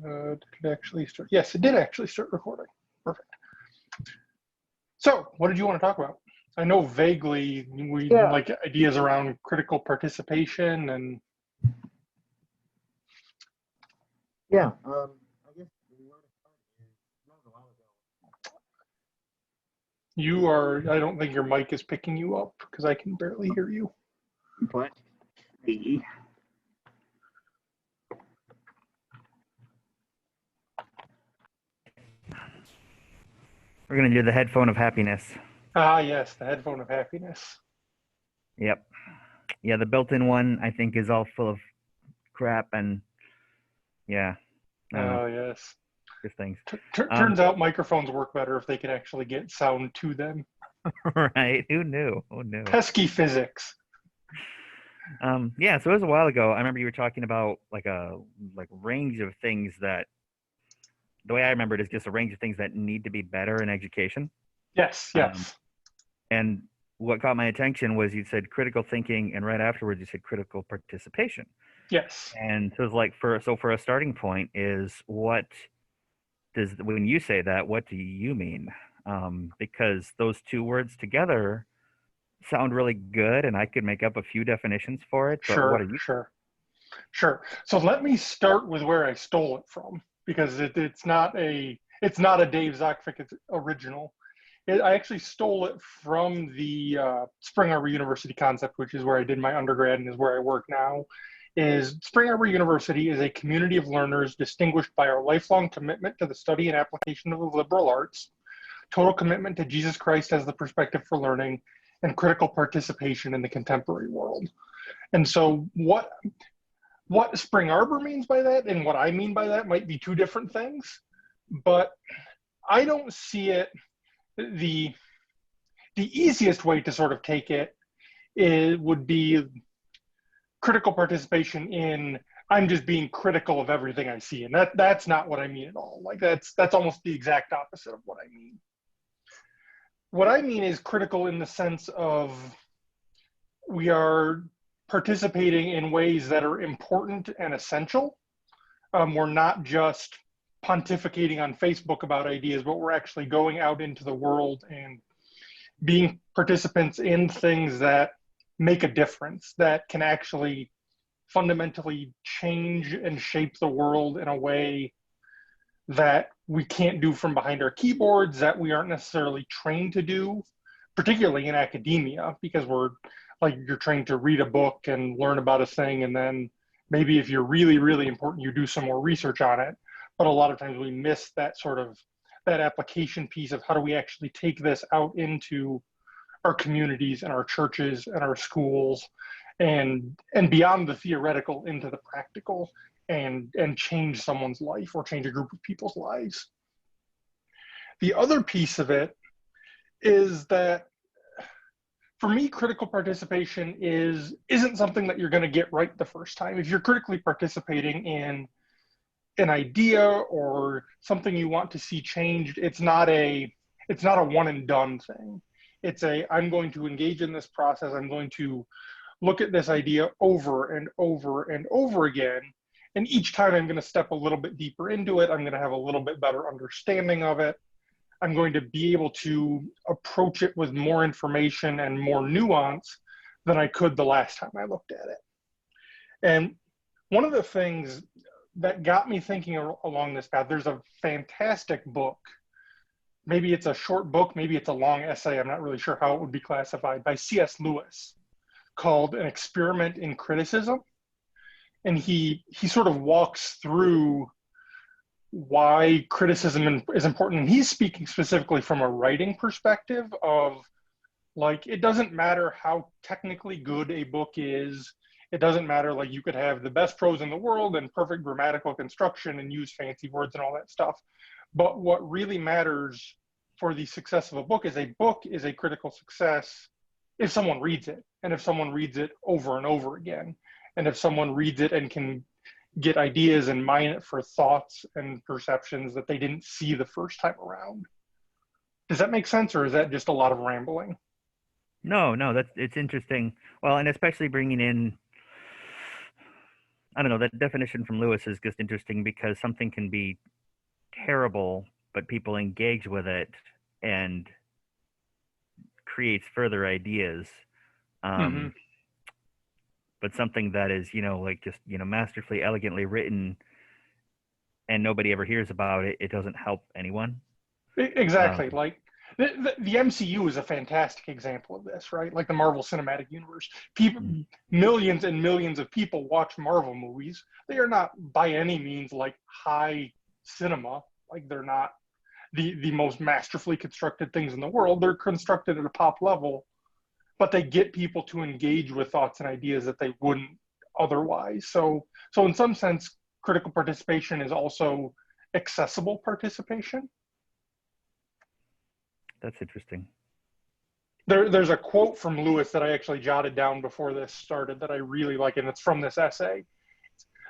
Did it actually start? Yes, it did actually start recording. Perfect. So, what did you want to talk about? I know vaguely we Yeah. like ideas around critical participation and Yeah. I guess where to start is that was a while ago. you are, I don't think your mic is picking you up because I can barely hear you. But the We're going to do the headphone of happiness. Ah, yes, the headphone of happiness. Yep. Yeah, the built-in one, I think, is all full of crap and, yeah, I don't know, Oh, yes. just things. Turns out microphones work better if they can actually get sound to them. Right? Who knew? Who knew? Pesky physics. Yeah, so it was a while ago. I remember you were talking about like a range of things that, the way I remember it is just a range of things that need to be better in education. Yes, yes. And what caught my attention was you said critical thinking, and right afterwards you said critical participation. Yes. And so it's like for a starting point is what does, when you say that, what do you mean? Because those two words together sound really good, and I could make up a few definitions for it. But what are you? Sure. So let me start with where I stole it from, because it's not a Dave Zakvik original. I actually stole it from the Spring Arbor University concept, which is where I did my undergrad and is where I work now. Is Spring Arbor University is a community of learners distinguished by our lifelong commitment to the study and application of the liberal arts, total commitment to Jesus Christ as the perspective for learning, and critical participation in the contemporary world. And so what Spring Arbor means by that and what I mean by that might be two different things, but I don't see it. The easiest way to sort of take it would be critical participation in, I'm just being critical of everything I see, and that's not what I mean at all. Like that's almost the exact opposite of what I mean. What I mean is critical in the sense of we are participating in ways that are important and essential. We're not just pontificating on Facebook about ideas, but we're actually going out into the world and being participants in things that make a difference, that can actually fundamentally change and shape the world in a way that we can't do from behind our keyboards, that we aren't necessarily trained to do, particularly in academia, because we're like, you're trained to read a book and learn about a thing, and then maybe if you're really, really important, you do some more research on it. But a lot of times we miss that sort of, that application piece of how do we actually take this out into our communities and our churches and our schools and beyond the theoretical into the practical, and change someone's life or change a group of people's lives. The other piece of it is that for me, critical participation isn't something that you're going to get right the first time. If you're critically participating in an idea or something you want to see changed, it's not a one and done thing. It's I'm going to engage in this process. I'm going to look at this idea over and over and over again. And each time I'm going to step a little bit deeper into it. I'm going to have a little bit better understanding of it. I'm going to be able to approach it with more information and more nuance than I could the last time I looked at it. And one of the things that got me thinking along this path, there's a fantastic book. Maybe it's a short book, maybe it's a long essay, I'm not really sure how it would be classified, by C.S. Lewis, called An Experiment in Criticism. And he sort of walks through why criticism is important. And he's speaking specifically from a writing perspective of, like, it doesn't matter how technically good a book is. It doesn't matter, like, you could have the best prose in the world and perfect grammatical construction and use fancy words and all that stuff. But what really matters for the success of a book is a critical success if someone reads it, and if someone reads it over and over again, and if someone reads it and can get ideas and mine it for thoughts and perceptions that they didn't see the first time around. Does that make sense, or is that just a lot of rambling? No, it's interesting. Well, and especially bringing in I don't know, that definition from Lewis is just interesting because something can be terrible, but people engage with it and creates further ideas. Hmm. Um, but something that is, like just, masterfully, elegantly written and nobody ever hears about it, it doesn't help anyone. Exactly. Um, Like the MCU is a fantastic example of this, right? Like the Marvel Cinematic Universe. People, mm, millions and millions of people watch Marvel movies. They are not by any means like high cinema. Like they're not the most masterfully constructed things in the world. They're constructed at a pop level, but they get people to engage with thoughts and ideas that they wouldn't otherwise. So in some sense, critical participation is also accessible participation. that's interesting. There's a quote from Lewis that I actually jotted down before this started that I really like, and it's from this essay.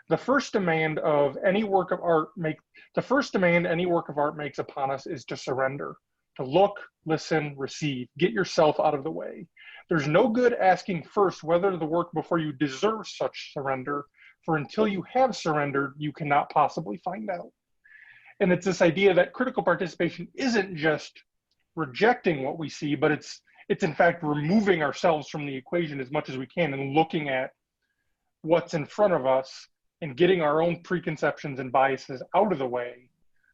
The first demand of any work of art make the first demand any work of art makes upon us is to surrender, to look, listen, receive, get yourself out of the way. There's no good asking first whether the work before you deserves such surrender, for until you have surrendered, you cannot possibly find out. And it's this idea that critical participation isn't just rejecting what we see, but it's in fact removing ourselves from the equation as much as we can and looking at what's in front of us and getting our own preconceptions and biases out of the way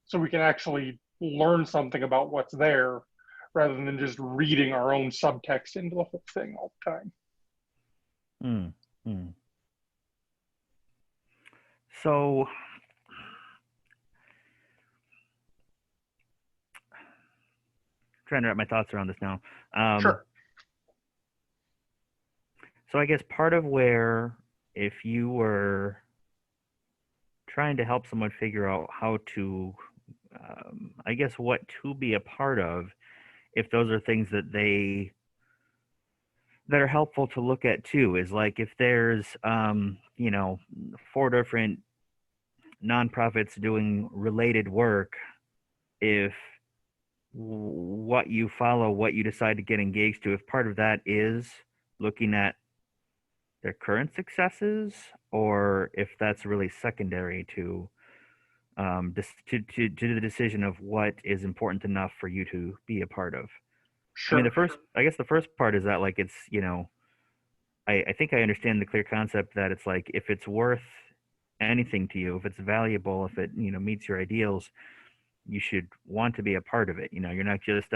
so we can actually learn something about what's there rather than just reading our own subtext into the whole thing all the time. Mm, mm. So, trying to wrap my thoughts around this now. Um, Sure. so, I guess part of where, if you were trying to help someone figure out how to, I guess, what to be a part of, if those are things that are helpful to look at too, is like if there's, 4 different nonprofits doing related work, if what you follow, what you decide to get engaged to, if part of that is looking at their current successes, or if that's really secondary to to the decision of what is important enough for you to be a part of. I mean, Sure. I guess the first part is that like it's, I think I understand the clear concept that it's like if it's worth anything to you, if it's valuable, if it, meets your ideals, you should want to be a part of it. You're not just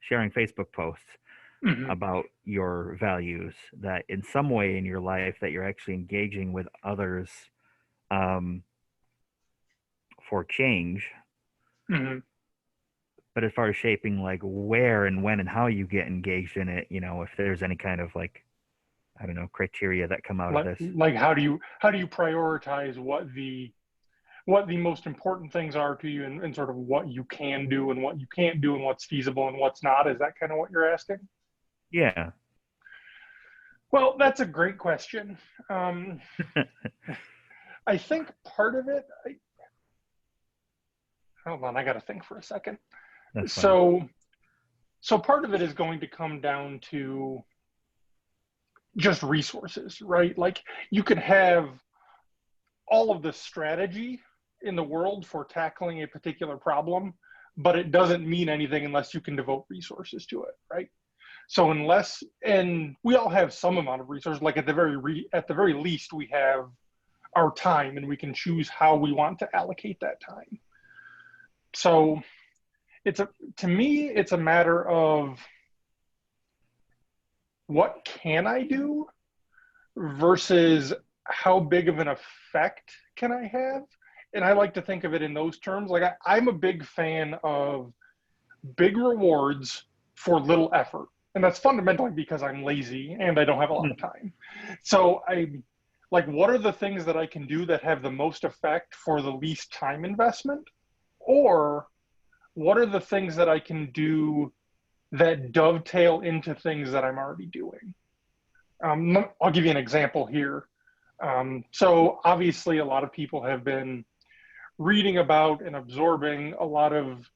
sharing Facebook posts Hmm. about your values, that in some way in your life that you're actually engaging with others um, for change. Hmm. But as far as shaping like where and when and how you get engaged in it, if there's any kind of like, I don't know, criteria that come out of this. Like how do you prioritize what the most important things are to you and sort of what you can do and what you can't do and what's feasible and what's not? Is that kind of what you're asking? Yeah. Well, that's a great question. Um, I think part of it, hold on, I got to think for a second. That's fine. So part of it is going to come down to just resources, right? Like you could have all of the strategy in the world for tackling a particular problem, but it doesn't mean anything unless you can devote resources to it, right? So unless, and we all have some amount of resources, like at the very least, we have our time and we can choose how we want to allocate that time. So to me, it's a matter of what can I do versus how big of an effect can I have? And I like to think of it in those terms. Like I'm a big fan of big rewards for little effort. And that's fundamentally because I'm lazy and I don't have a lot of time. So I like, what are the things that I can do that have the most effect for the least time investment? Or what are the things that I can do that dovetail into things that I'm already doing? I'll give you an example here. So obviously, a lot of people have been reading about and absorbing a lot of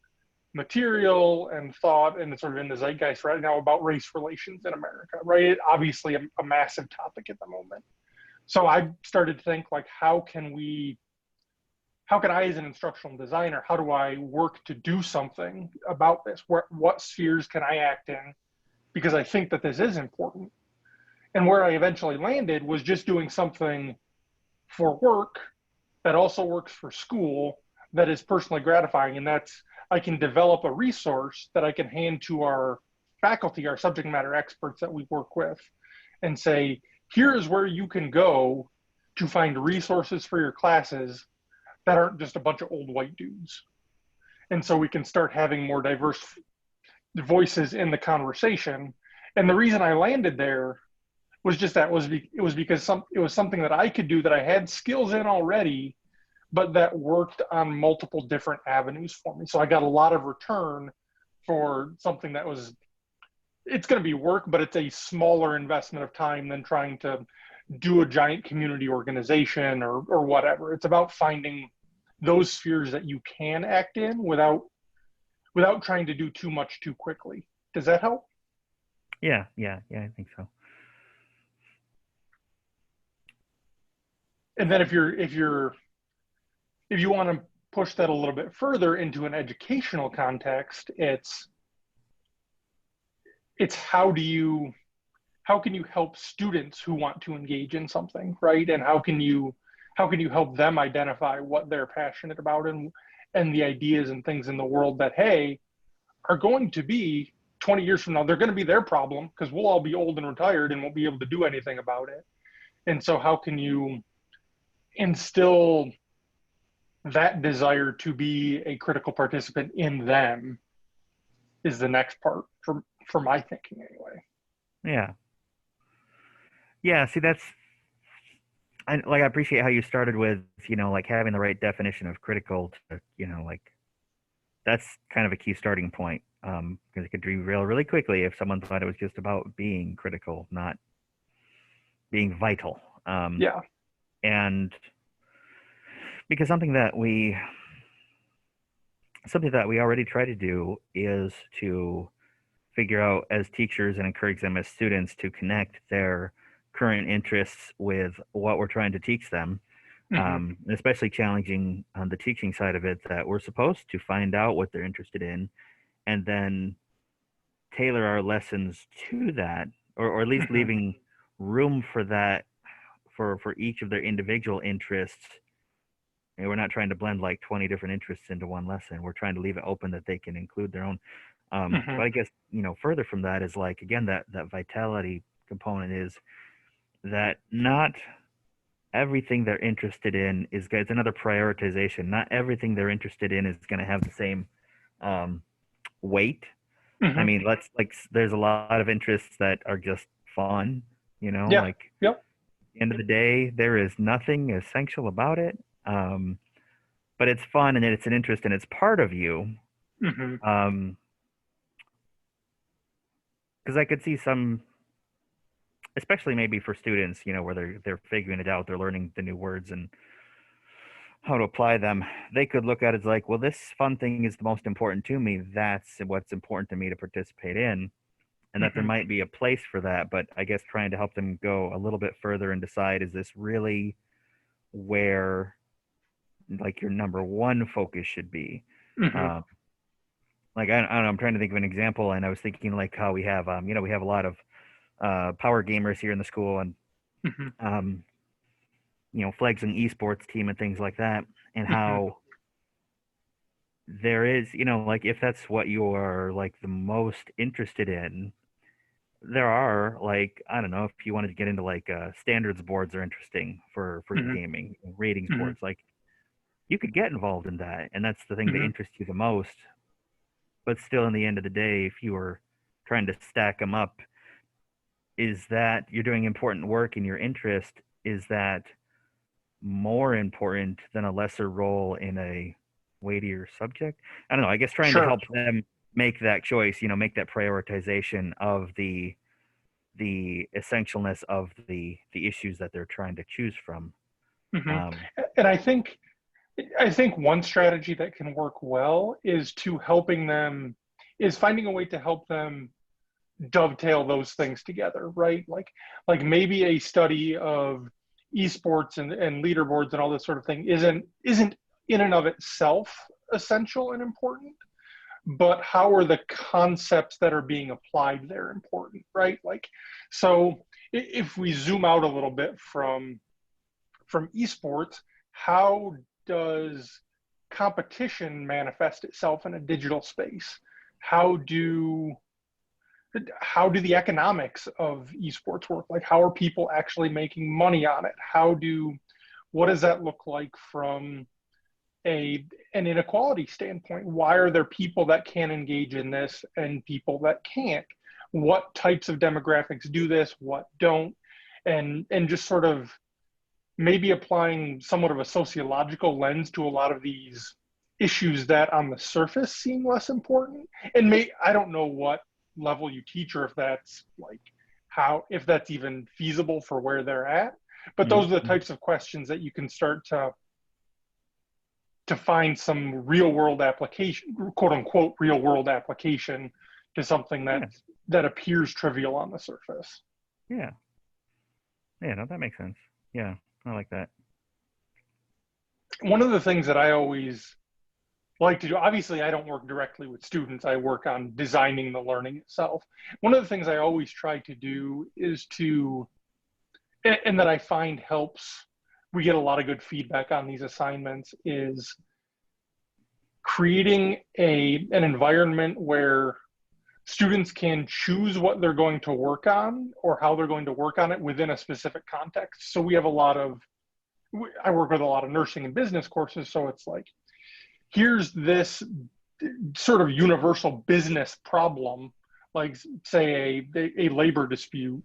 material and thought, and it's sort of in the zeitgeist right now about race relations in America, right? Obviously, a massive topic at the moment. So I started to think like, how can I, as an instructional designer, how do I work to do something about this? What spheres can I act in? Because I think that this is important. And where I eventually landed was just doing something for work that also works for school that is personally gratifying. And that's, I can develop a resource that I can hand to our faculty, our subject matter experts that we work with, and say, here is where you can go to find resources for your classes that aren't just a bunch of old white dudes. And so we can start having more diverse voices in the conversation. And the reason I landed there was just that it was because it was something that I could do that I had skills in already, but that worked on multiple different avenues for me. So I got a lot of return for something that was, it's going to be work, but it's a smaller investment of time than trying to do a giant community organization or whatever. It's about finding those spheres that you can act in without trying to do too much too quickly. Does that help? Yeah, I think so. And then if you want to push that a little bit further into an educational context, it's how can you help students who want to engage in something, right? And how can you help them identify what they're passionate about and the ideas and things in the world that, hey, are going to be 20 years from now, they're going to be their problem because we'll all be old and retired and won't be able to do anything about it. And so how can you instill that desire to be a critical participant in them is the next part for my thinking anyway. Yeah, see, I appreciate how you started with, like having the right definition of critical to, like that's kind of a key starting point. Because it could derail really quickly if someone thought it was just about being critical, not being vital. Yeah. And because something that we already try to do is to figure out as teachers and encourage them as students to connect their current interests with what we're trying to teach them. Especially challenging on the teaching side of it, that we're supposed to find out what they're interested in and then tailor our lessons to that, or at least leaving room for that for each of their individual interests. And we're not trying to blend like 20 different interests into one lesson. We're trying to leave it open that they can include their own. But I guess, further from that is like, again, that vitality component is that not everything they're interested in is good. It's another prioritization. Not everything they're interested in is going to have the same weight. I mean, there's a lot of interests that are just fun, Yeah. like Yep. at the end of the day, there is nothing essential about it. But it's fun and it's an interest and it's part of you. Because I could see some, especially maybe for students, where they're figuring it out, they're learning the new words and how to apply them. They could look at it as like, well, this fun thing is the most important to me. That's what's important to me to participate in. And that there might be a place for that, but I guess trying to help them go a little bit further and decide, is this really where like your number one focus should be? Like, I don't know, I'm trying to think of an example, and I was thinking like how we have, we have a lot of power gamers here in the school, and flags and esports team and things like that, and how there is, like if that's what you're like the most interested in, there are like, I don't know, if you wanted to get into like standards boards are interesting for gaming, ratings boards, like you could get involved in that, and that's the thing that interests you the most. But still, in the end of the day, if you were trying to stack them up, is that you're doing important work in your interest, is that more important than a lesser role in a weightier subject? I don't know. I guess trying to help them make that choice, make that prioritization of the essentialness of the issues that they're trying to choose from. And I think one strategy that can work well is finding a way to help them dovetail those things together, right? Like maybe a study of esports and leaderboards and all this sort of thing isn't in and of itself essential and important, but how are the concepts that are being applied there important, right? Like, so if we zoom out a little bit from esports, how does competition manifest itself in a digital space? How do the economics of esports work? Like, how are people actually making money on it? What does that look like from an inequality standpoint? Why are there people that can engage in this and people that can't? What types of demographics do this? What don't? And just sort of maybe applying somewhat of a sociological lens to a lot of these issues that on the surface seem less important. And I don't know what level you teach or if that's like if that's even feasible for where they're at, but those are the types of questions that you can start to find some real world application, quote unquote real world application to something that appears trivial on the surface. Yeah, no, that makes sense. Yeah, I like that. One of the things that I always like to do, obviously I don't work directly with students, I work on designing the learning itself. One of the things I always try to do is and that I find helps, we get a lot of good feedback on these assignments, is creating an environment where students can choose what they're going to work on or how they're going to work on it within a specific context. So we have I work with a lot of nursing and business courses, so it's like, here's this sort of universal business problem, like say a labor dispute,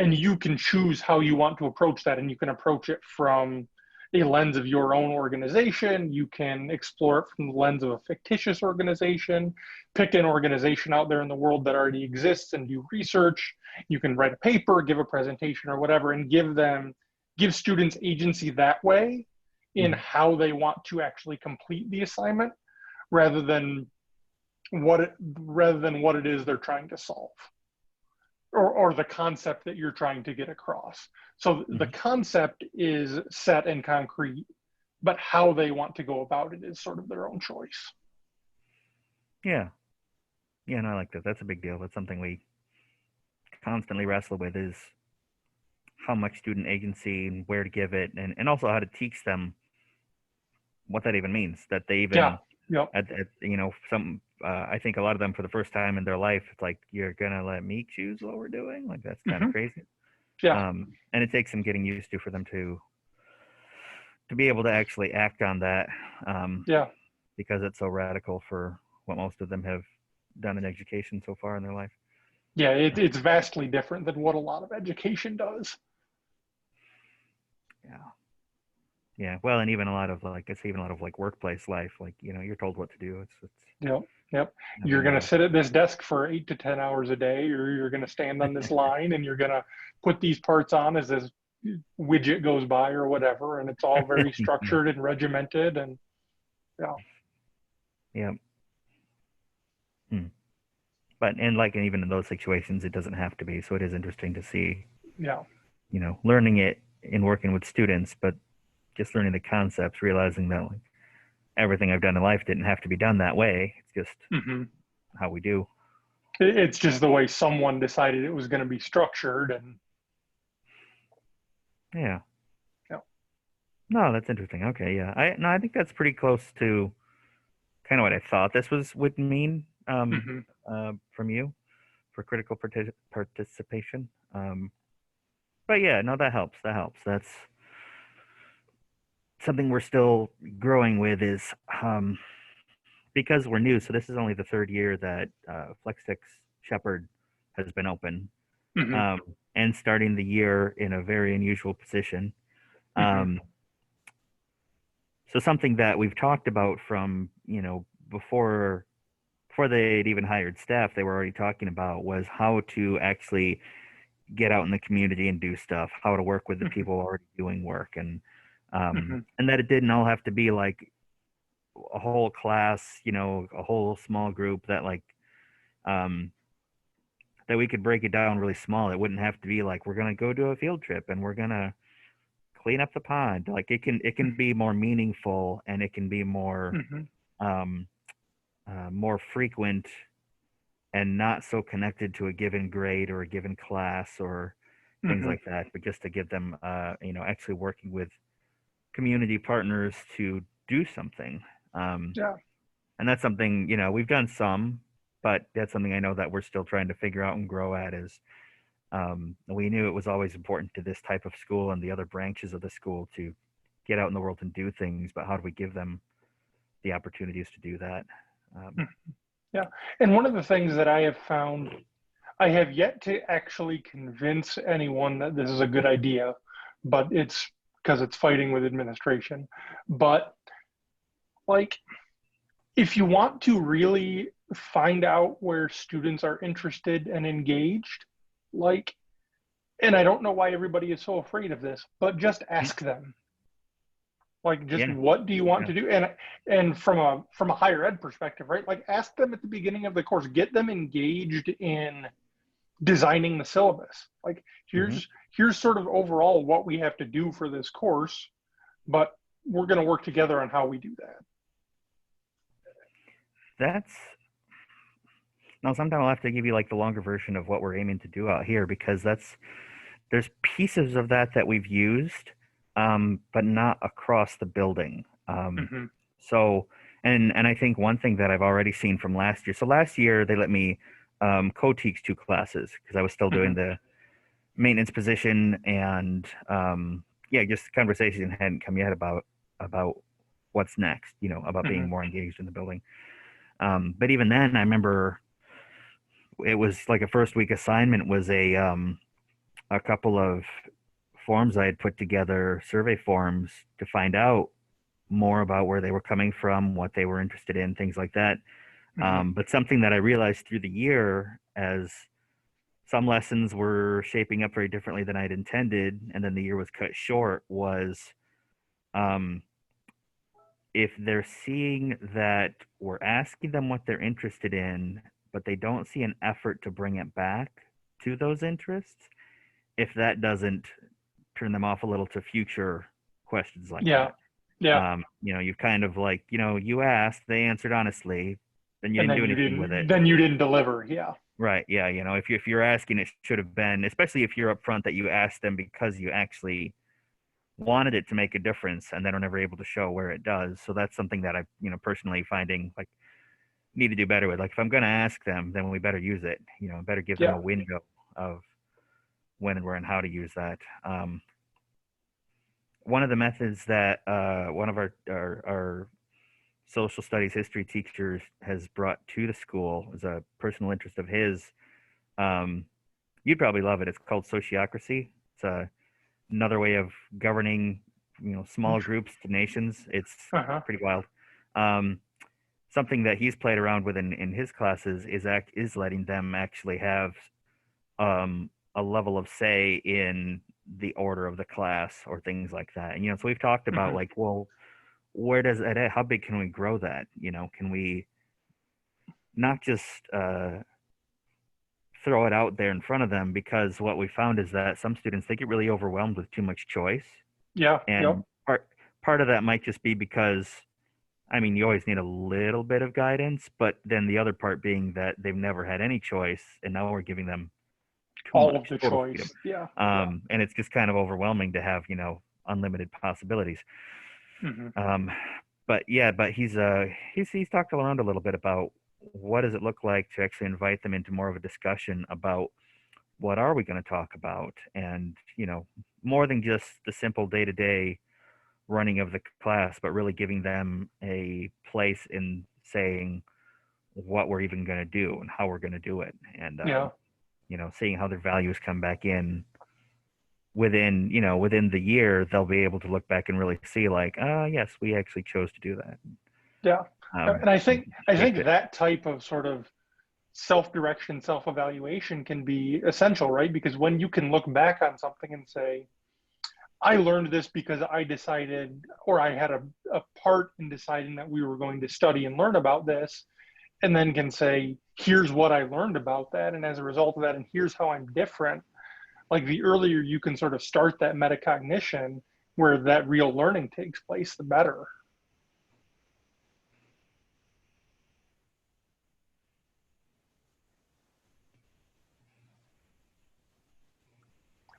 and you can choose how you want to approach that, and you can approach it from a lens of your own organization. You can explore it from the lens of a fictitious organization, pick an organization out there in the world that already exists and do research. You can write a paper, give a presentation or whatever, and give students agency that way in how they want to actually complete the assignment, rather than what it is they're trying to solve, or the concept that you're trying to get across. So the concept is set and concrete, but how they want to go about it is sort of their own choice. Yeah, and I like that. That's a big deal. That's something we constantly wrestle with, is how much student agency and where to give it, and also how to teach them what that even means, that they even I think a lot of them, for the first time in their life, it's like, you're gonna let me choose what we're doing? Like, that's kind of crazy. And it takes some getting used to for them to be able to actually act on that, because it's so radical for what most of them have done in education so far in their life. It's vastly different than what a lot of education does. Yeah, well, and even a lot of workplace life, like, you're told what to do. It's You're going to sit at this desk for 8 to 10 hours a day, or you're going to stand on this line and you're going to put these parts on as this widget goes by or whatever. And it's all very structured and regimented, and But, and even in those situations, it doesn't have to be. So it is interesting to see, yeah. Learning it in working with students, but just learning the concepts, realizing that everything I've done in life didn't have to be done that way. It's just how we do. It's just the way someone decided it was going to be structured. And no, that's interesting. Okay, yeah. I think that's pretty close to kind of what I thought this would mean from you for critical participation. But yeah, no, that helps. That's something we're still growing with, is because we're new. So this is only the third year that FlexTech Shepherd has been open, and starting the year in a very unusual position. So something that we've talked about from, before they'd even hired staff, they were already talking about, was how to actually get out in the community and do stuff, how to work with the people already doing work, and that it didn't all have to be like a whole class, a whole small group, that that we could break it down really small. It wouldn't have to be like, we're going to go do a field trip and we're going to clean up the pond. Like it can be more meaningful, and it can be more Hmm. um, more frequent, and not so connected to a given grade or a given class or things Hmm. like that. But just to give them, actually working with community partners to do something. Um, Yeah. and that's something, we've done some, but that's something I know that we're still trying to figure out and grow at. Is we knew it was always important to this type of school and the other branches of the school to get out in the world and do things, but how do we give them the opportunities to do that? um, Yeah. And one of the things that I have found, I have yet to actually convince anyone that this is a good idea, but it's because it's fighting with administration. But like, if you want to really find out where students are interested and engaged, like, and I don't know why everybody is so afraid of this, but just ask them. Like, just yeah, what do you want yeah. to do? And from a higher ed perspective, right? Like, ask them at the beginning of the course, get them engaged in designing the syllabus. Like, Hmm. here's sort of overall what we have to do for this course, but we're going to work together on how we do that. That's Now, sometime I'll have to give you like the longer version of what we're aiming to do out here, because there's pieces of that we've used, but not across the building. Hmm. So, and I think one thing that I've already seen from last year. So last year they let me co-teach two classes because I was still doing Hmm. the maintenance position, and yeah, just conversation hadn't come yet about what's next. About being Hmm. more engaged in the building. But even then, I remember it was like a first week assignment was a couple of forms I had put together, survey forms, to find out more about where they were coming from, what they were interested in, things like that. Hmm. But something that I realized through the year, as some lessons were shaping up very differently than I'd intended, and then the year was cut short, was um, if they're seeing that we're asking them what they're interested in, but they don't see an effort to bring it back to those interests, if that doesn't turn them off a little to future questions like Yeah. that. Yeah. You've kind of like, you asked, they answered honestly, then you And didn't then do you anything with didn't, it. then you didn't deliver. Yeah. Right. Yeah. If you're asking, it should have been, especially if you're upfront that you asked them because you actually wanted it to make a difference, and then are never able to show where it does. So that's something that I, personally finding like need to do better with. Like if I'm going to ask them, then we better use it, better give them Yeah. a window of when and where and how to use that. One of the methods that one of our social studies history teachers has brought to the school is a personal interest of his. Um, you'd probably love it. It's called sociocracy. It's another way of governing, small groups to nations. It's Uh-huh. pretty wild. Um, Something that he's played around with in his classes is letting them actually have a level of say in the order of the class or things like that. And so we've talked about Hmm. like, well, where does that? How big can we grow that? Can we not just throw it out there in front of them? Because what we found is that some students, they get really overwhelmed with too much choice, Yeah. Yep. and part of that might just be because, I mean, you always need a little bit of guidance, but then the other part being that they've never had any choice, and now we're giving them too All of much the total freedom. choice. Yeah. Yeah. And it's just kind of overwhelming to have, unlimited possibilities. Hmm. Um, but he's talked around a little bit about what does it look like to actually invite them into more of a discussion about what are we going to talk about, and more than just the simple day to day running of the class, but really giving them a place in saying what we're even going to do and how we're going to do it, and Yeah. seeing how their values come back in within the year. They'll be able to look back and really see like, yes, we actually chose to do that. Yeah. And I And think I shape think it. that type of sort of self-direction, self-evaluation can be essential, right? Because when you can look back on something and say, I learned this because I decided, or I had a part in deciding that we were going to study and learn about this, and then can say, here's what I learned about that. And as a result of that, and here's how I'm different. Like, the earlier you can sort of start that metacognition, where that real learning takes place, the better.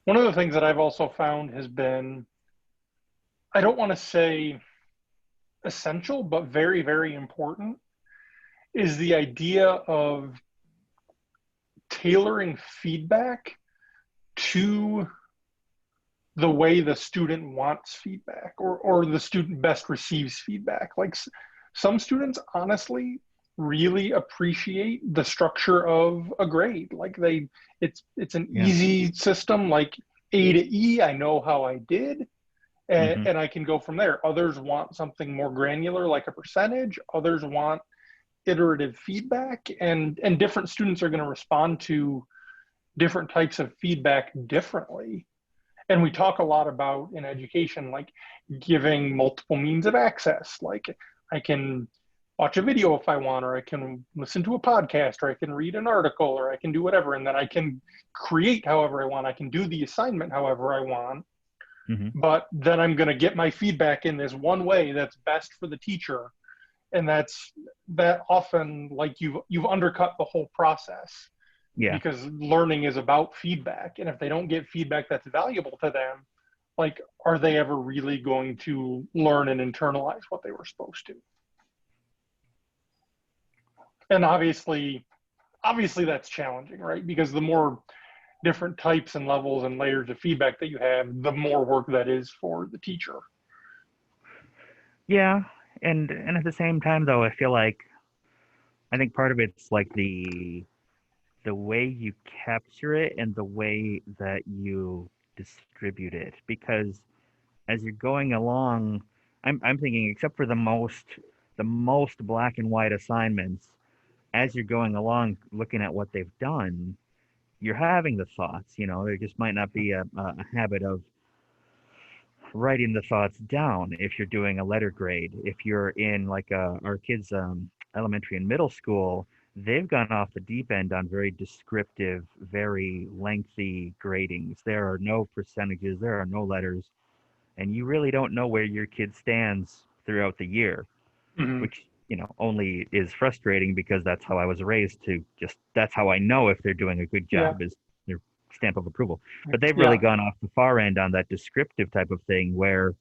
One of the things that I've also found has been, I don't want to say essential, but very, very important, is the idea of tailoring feedback to the way the student wants feedback, or the student best receives feedback. Like some students honestly really appreciate the structure of a grade. Like it's an Yeah. easy system, like A to E. I know how I did, Hmm. and I can go from there. Others want something more granular, like a percentage. Others want iterative feedback, and different students are going to respond to different types of feedback differently. And we talk a lot about in education, like giving multiple means of access. Like I can watch a video if I want, or I can listen to a podcast, or I can read an article, or I can do whatever. And then I can create however I want. I can do the assignment however I want. Hmm. But then I'm going to get my feedback in this one way that's best for the teacher. And that often, like, you've undercut the whole process, Yeah. because learning is about feedback. And if they don't get feedback that's valuable to them, like, are they ever really going to learn and internalize what they were supposed to? And obviously that's challenging, right? Because the more different types and levels and layers of feedback that you have, the more work that is for the teacher. Yeah. And at the same time though, I feel like I think part of it's like the way you capture it and the way that you distribute it. Because as you're going along, I'm thinking, except for the most black and white assignments, as you're going along looking at what they've done, you're having the thoughts. There just might not be a habit of writing the thoughts down if you're doing a letter grade. If you're in like our kids' elementary and middle school, they've gone off the deep end on very descriptive, very lengthy gradings. There are no percentages, there are no letters, and you really don't know where your kid stands throughout the year, Mm-hmm. which only is frustrating because that's how I was raised to just that's how I know if they're doing a good Yeah. job is their stamp of approval. But they've really Yeah. gone off the far end on that descriptive type of thing where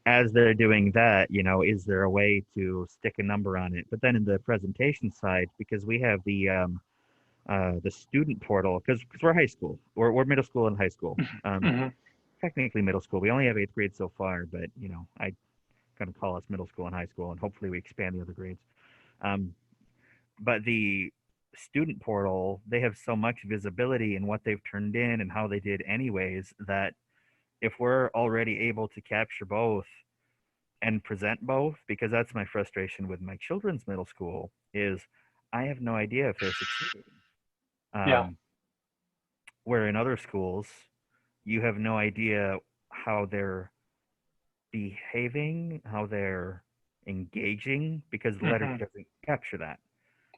as they're doing that, is there a way to stick a number on it? But then in the presentation side, because we have the student portal, because we're high school, we're middle school and high school, Mm-hmm. technically middle school. We only have eighth grade so far, but I kind of call us middle school and high school, and hopefully we expand the other grades. Um, but the student portal, they have so much visibility in what they've turned in and how they did anyways that if we're already able to capture both and present both, because that's my frustration with my children's middle school, is I have no idea if they're succeeding. Yeah. Um, where in other schools, you have no idea how they're behaving, how they're engaging, because the letter Mm-hmm. doesn't capture that.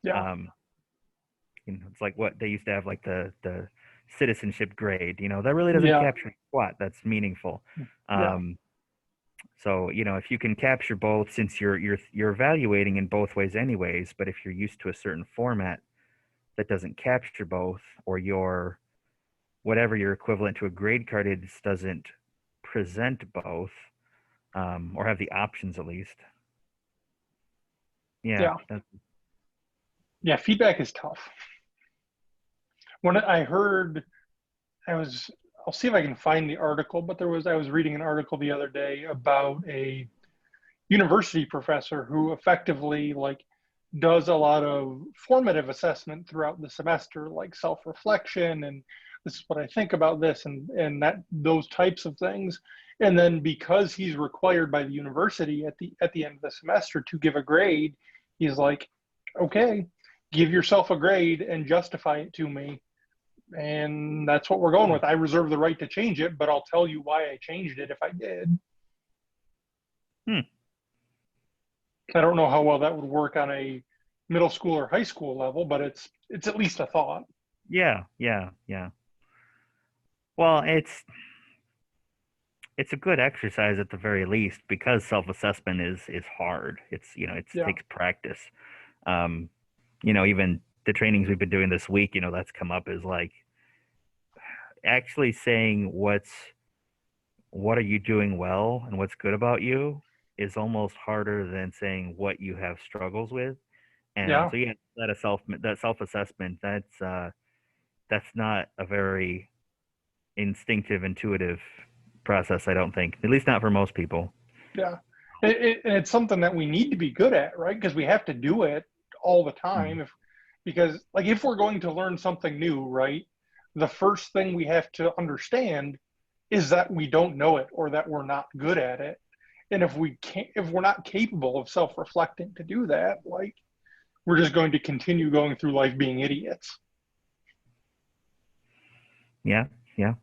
Yeah. Um, it's like what they used to have, like the citizenship grade. That really doesn't Yeah. capture what that's meaningful. Yeah. Um, so if you can capture both, since you're evaluating in both ways anyways, but if you're used to a certain format that doesn't capture both, or your whatever your equivalent to a grade card is doesn't present both, or have the options at least. Yeah, Yeah. Yeah. Feedback is tough. When I heard, I was, I'll see if I can find the article, but I was reading an article the other day about a university professor who effectively, like, does a lot of formative assessment throughout the semester, like self-reflection, and this is what I think about this, and that, those types of things. And then because he's required by the university at the end of the semester to give a grade, he's like, okay, give yourself a grade and justify it to me. And that's what we're going with. I reserve the right to change it, but I'll tell you why I changed it if I did. hmm. I don't know how well that would work on a middle school or high school level, but it's at least a thought. Yeah, yeah, yeah. Well, it's a good exercise at the very least because self-assessment is hard. It's, it Yeah. takes practice. Um, even the trainings we've been doing this week, that's come up is like actually saying what are you doing well and what's good about you is almost harder than saying what you have struggles with. And Yeah. so yeah, that self-assessment, that's not a very instinctive, intuitive process, I don't think. At least not for most people. Yeah. And it's something that we need to be good at, right? Because we have to do it all the Mhm. time. Because like if we're going to learn something new, right, the first thing we have to understand is that we don't know it or that we're not good at it. And if we're not capable of self-reflecting to do that, like we're just going to continue going through life being idiots. Yeah, yeah.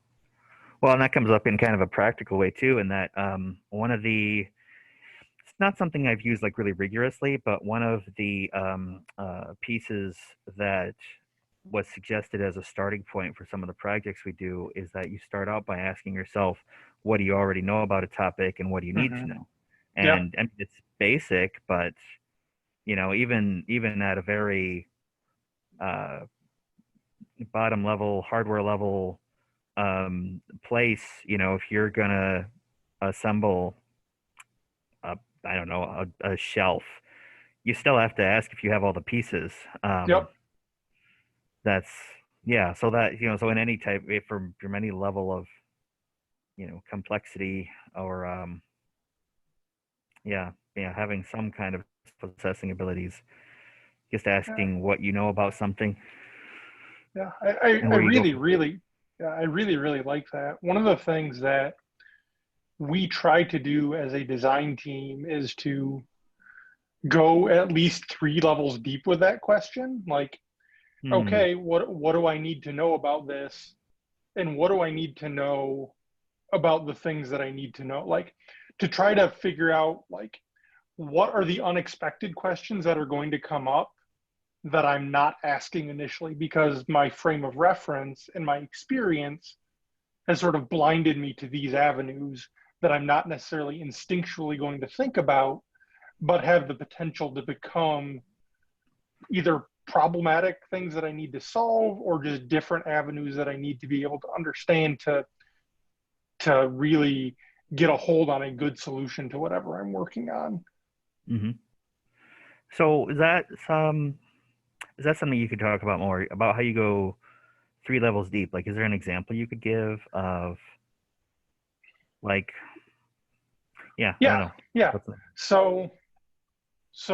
Well, and that comes up in kind of a practical way too, in that it's not something I've used like really rigorously, but one of the pieces that was suggested as a starting point for some of the projects we do is that you start out by asking yourself, what do you already know about a topic and what do you need to Mm-hmm. know? Yeah. And it's basic, but even at a very uh, bottom level, hardware level place, if you're gonna assemble a, I don't know, a shelf, you still have to ask if you have all the pieces. Yep. That's yeah. So that so in any type, from any level of complexity or yeah, having some kind of assessing abilities, just Yeah. asking what you know about something Yeah. I, and I where you go really, from. really, yeah, I really, really like that. One of the things that we try to do as a design team is to go at least 3 levels deep with that question. Like, Hmm. okay, what do I need to know about this? And what do I need to know about the things that I need to know? Like to try to figure out like what are the unexpected questions that are going to come up that I'm not asking initially because my frame of reference and my experience has sort of blinded me to these avenues that I'm not necessarily instinctually going to think about, but have the potential to become either problematic things that I need to solve or just different avenues that I need to be able to understand to really get a hold on a good solution to whatever I'm working on. Hmm. So is that something you could talk about more about how you go 3 levels deep? Like, is there an example you could give of like, yeah, I don't Yeah, know. yeah. What's the, So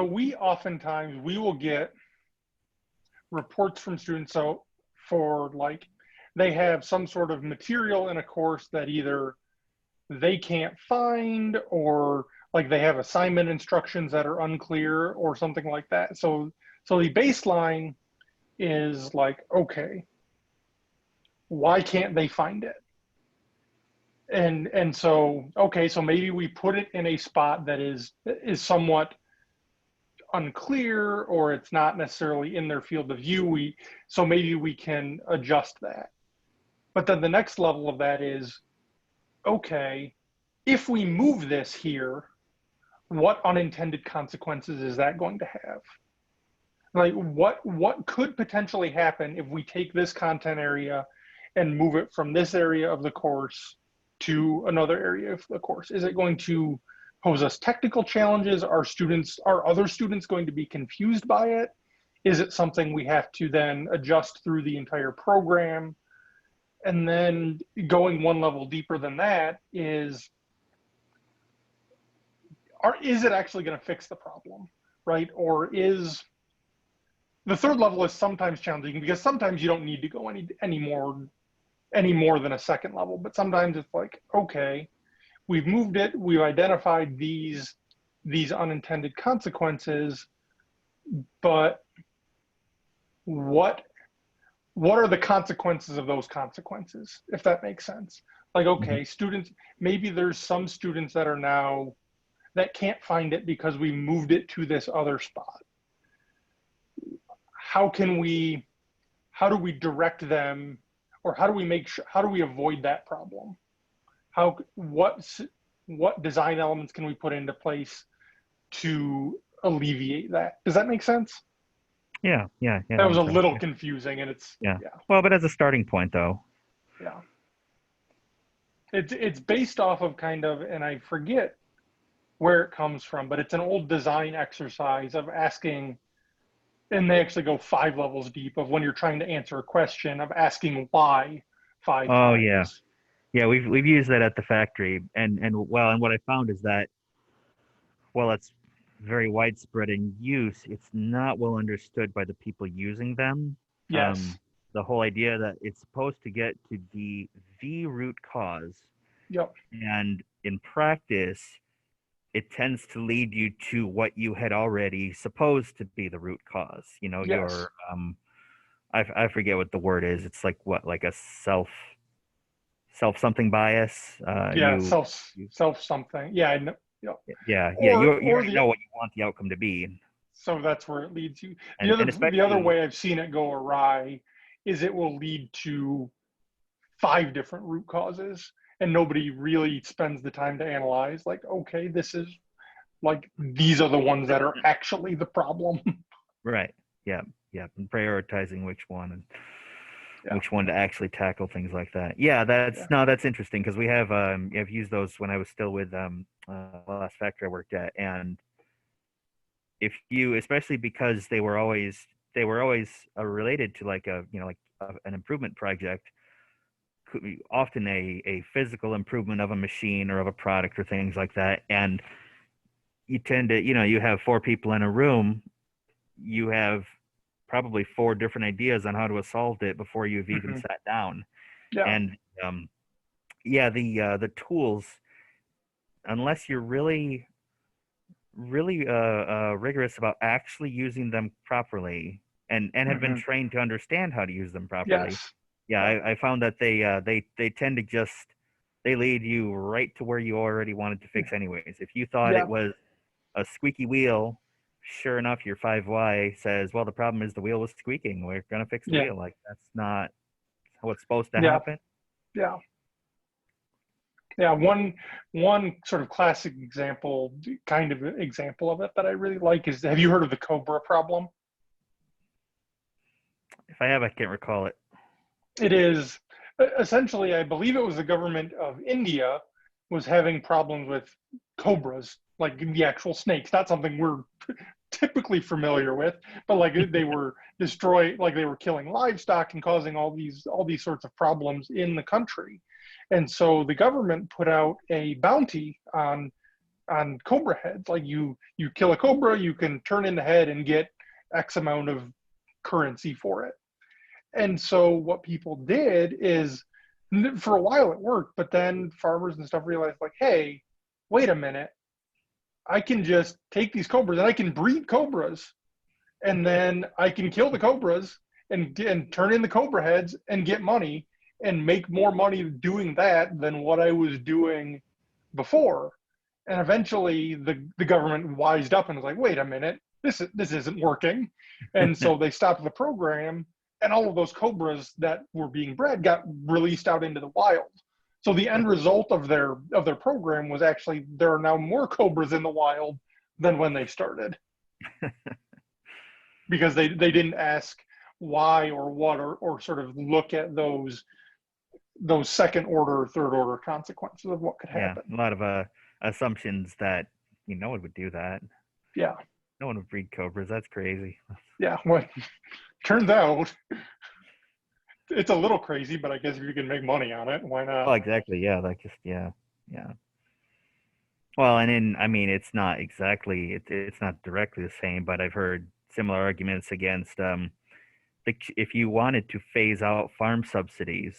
we oftentimes we will get reports from students. So for like they have some sort of material in a course that either they can't find or like they have assignment instructions that are unclear or something like that. So the baseline is like, okay, why can't they find it? And so okay, so maybe we put it in a spot that is somewhat unclear or it's not necessarily in their field of view. So maybe we can adjust that. But then the next level of that is okay, if we move this here, what unintended consequences is that going to have? Like what could potentially happen if we take this content area and move it from this area of the course to another area of the course? Is it going to pose us technical challenges? Are other students going to be confused by it? Is it something we have to then adjust through the entire program? And then going 1 level deeper than that is it actually going to fix the problem, right? Or is the third level is sometimes challenging because sometimes you don't need to go any more than a second level, but sometimes it's like, okay, we've moved it, we've identified these unintended consequences, but what what are the consequences of those consequences, if that makes sense? Like, mhm. okay, students, maybe there's some students that are now that can't find it because we moved it to this other spot. How can we how do we direct them or how do we avoid that problem? what design elements can we put into place to alleviate that? Does that make sense? Yeah, yeah, yeah. That That was a makes sense. little Yeah, confusing, and it's yeah. yeah, Well, but as a starting point, though. yeah. It's based off of kind of, and I forget where it comes from, but it's an old design exercise of asking, and they actually go 5 levels deep of when you're trying to answer a question of asking why five Oh yeah, times. yeah. We've used that at the factory, and well, and what I found is that while it's very widespread in use, it's not well understood by the people using them. Yes. The whole idea that it's supposed to get to the root cause, Yep. and in practice, it tends to lead you to what you had already supposed to be the root cause. You know, Yes. your I forget what the word is. It's like what, like a self something bias. Yeah. You Self something. Yeah. I know. Yep. yeah, you Or already the know what you want the outcome to be, so that's where it leads you. and The other especially way I've seen it go awry is it will lead to 5 different root causes, and nobody really spends the time to analyze, like, okay, this is like these are the ones that are actually the problem. right. Yeah, yeah, and prioritizing which one and Yeah. which one to actually tackle things like that. Yeah, that's Yeah. no, that's interesting because I've used those when I was still with last factory I worked at, and if you, especially because they were always related to like an improvement project, could be often a physical improvement of a machine or of a product or things like that, and you tend to, you have 4 people in a room, you have probably 4 different ideas on how to have solved it before you've even Hmm. sat down. Yeah. And yeah, the tools, unless you're really rigorous about actually using them properly and have been Hmm. trained to understand how to use them properly. Yes. Yeah, Yeah. I found that they tend to just, they lead you right to where you already wanted to fix anyways. If you thought it Yeah. was a squeaky wheel, sure enough, your 5Y says, well, the problem is the wheel was squeaking. We're gonna fix the Yeah. wheel. Like, that's not what's supposed to Yeah. happen. Yeah. Yeah. One sort of classic example, kind of example of it that I really like is, have you heard of the Cobra problem? If I have, I can't recall it. It is essentially, I believe it was the government of India was having problems with cobras, like the actual snakes, not something we're typically familiar with, but like they were destroying, like they were killing livestock and causing all these sorts of problems in the country. And so the government put out a bounty on cobra heads. Like you kill a cobra, you can turn in the head and get X amount of currency for it. And so what people did is, for a while it worked, but then farmers and stuff realized, like, hey, wait a minute, I can just take these cobras and I can breed cobras, and then I can kill the cobras and turn in the cobra heads and get money and make more money doing that than what I was doing before. And eventually the government wised up and was like, wait a minute, this isn't working. And so they stopped the program, and all of those cobras that were being bred got released out into the wild. So the end result of their program was actually there are now more cobras in the wild than when they started, because they didn't ask why or what, or sort of look at those second order, third order consequences of what could Yeah, happen. a lot of assumptions that no one would do that. Yeah. No one would breed cobras. That's crazy. Yeah. Well, turns out it's a little crazy, but I guess if you can make money on it, why Oh, not? exactly. Yeah, like just yeah, yeah. Well, and in I mean, it's not exactly it's not directly the same, but I've heard similar arguments against if you wanted to phase out farm subsidies,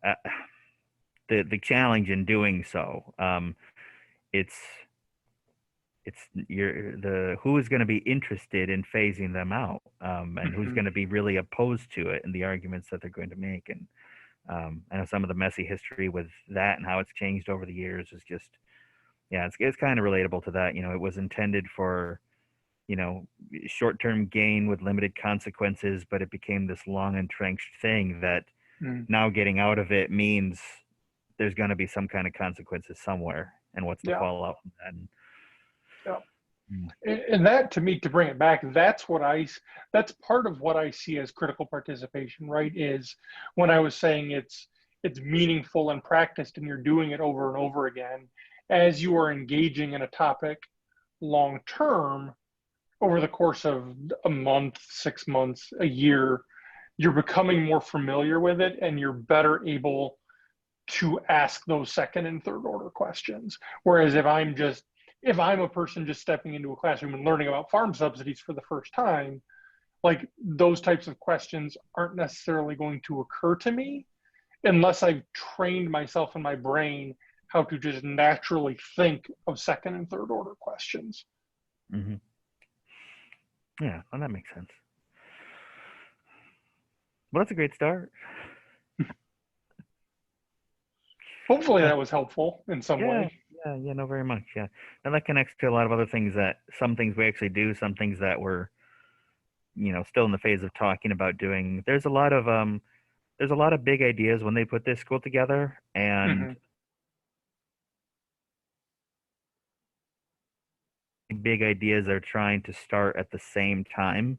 uh, the challenge in doing so, it's it's you're the who is going to be interested in phasing them out, and who's Mm-hmm. going to be really opposed to it and the arguments that they're going to make. And I know some of the messy history with that and how it's changed over the years is just, yeah, it's kind of relatable to that. It was intended for, you know, short-term gain with limited consequences, but it became this long entrenched thing that Mm. now getting out of it means there's going to be some kind of consequences somewhere, and what's the Yeah. fallout from that. And, Yeah. mm, And that, to me, to bring it back, that's part of what I see as critical participation, right? Is when I was saying it's meaningful and practiced and you're doing it over and over again as you are engaging in a topic long term over the course of a month, 6 months, a year, you're becoming more familiar with it and you're better able to ask those second and third order questions. Whereas if I'm a person just stepping into a classroom and learning about farm subsidies for the first time, like those types of questions aren't necessarily going to occur to me unless I've trained myself in my brain how to just naturally think of second and third order questions. mm-hmm. Yeah, well, that makes sense. Well, that's a great start. Hopefully Yeah, that was helpful in some yeah, way. yeah, no, very much. Yeah, and that connects to a lot of other things that some things we actually do, some things that we're still in the phase of talking about doing. There's a lot of big ideas when they put this school together, and Mm-hmm. big ideas are trying to start at the same time,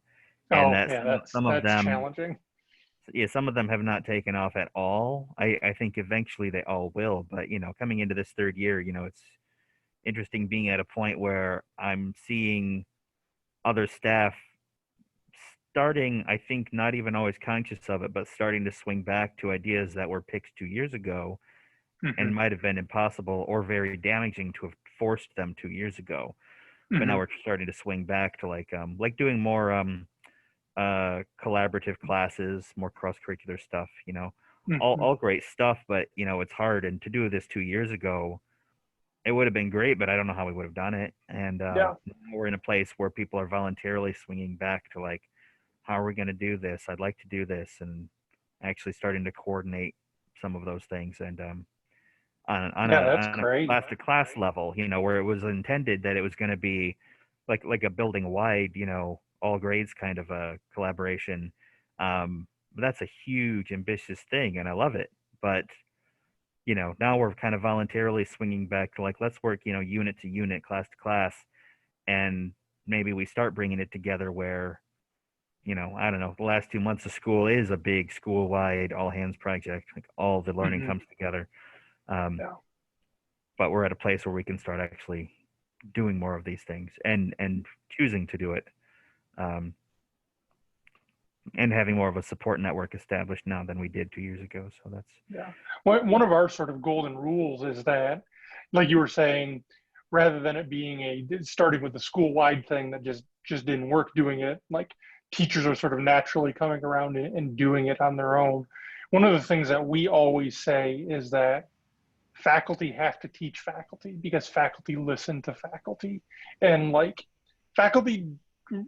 and Oh that yeah, some of that's them, challenging. yeah, some of them have not taken off at all. I think eventually they all will, but coming into this third year, it's interesting being at a point where I'm seeing other staff starting, I think, not even always conscious of it, but starting to swing back to ideas that were picked 2 years ago Mm-hmm. and might have been impossible or very damaging to have forced them 2 years ago. But Mm-hmm. now we're starting to swing back to like doing more collaborative classes, more cross curricular stuff. Mm-hmm. All great stuff, but it's hard. And to do this 2 years ago, it would have been great, but I don't know how we would have done it. And Yeah. now we're in a place where people are voluntarily swinging back to like, how are we going to do this? I'd like to do this, and actually starting to coordinate some of those things. And Yeah, that's on a great. class to class level, where it was intended that it was going to be like a building wide, all grades kind of a collaboration. But that's a huge ambitious thing, and I love it. But now we're kind of voluntarily swinging back to like, let's work, unit to unit, class to class, and maybe we start bringing it together where I don't know, the last 2 months of school is a big school wide all hands project, like all the learning Mm-hmm. comes together. Um, Yeah. but we're at a place where we can start actually doing more of these things and choosing to do it, um, and having more of a support network established now than we did 2 years ago. So that's Yeah. One of our sort of golden rules is that, like you were saying, rather than it being starting with the school wide thing that just didn't work, doing it like teachers are sort of naturally coming around and doing it on their own. One of the things that we always say is that faculty have to teach faculty because faculty listen to faculty, and like faculty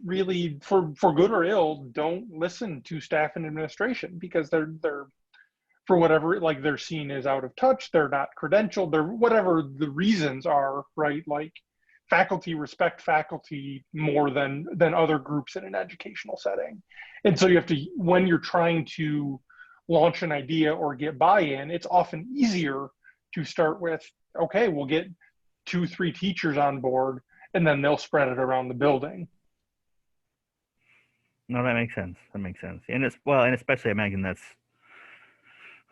really, for good or ill, don't listen to staff and administration because they're for whatever, like they're seen as out of touch, they're not credentialed, they're whatever the reasons are, right? Like faculty respect faculty more than other groups in an educational setting. And so you have to, when you're trying to launch an idea or get buy-in, it's often easier to start with, okay, we'll get 2 3 teachers on board and then they'll spread it around the building. no, that makes sense. That makes sense. And it's well, and especially I imagine that's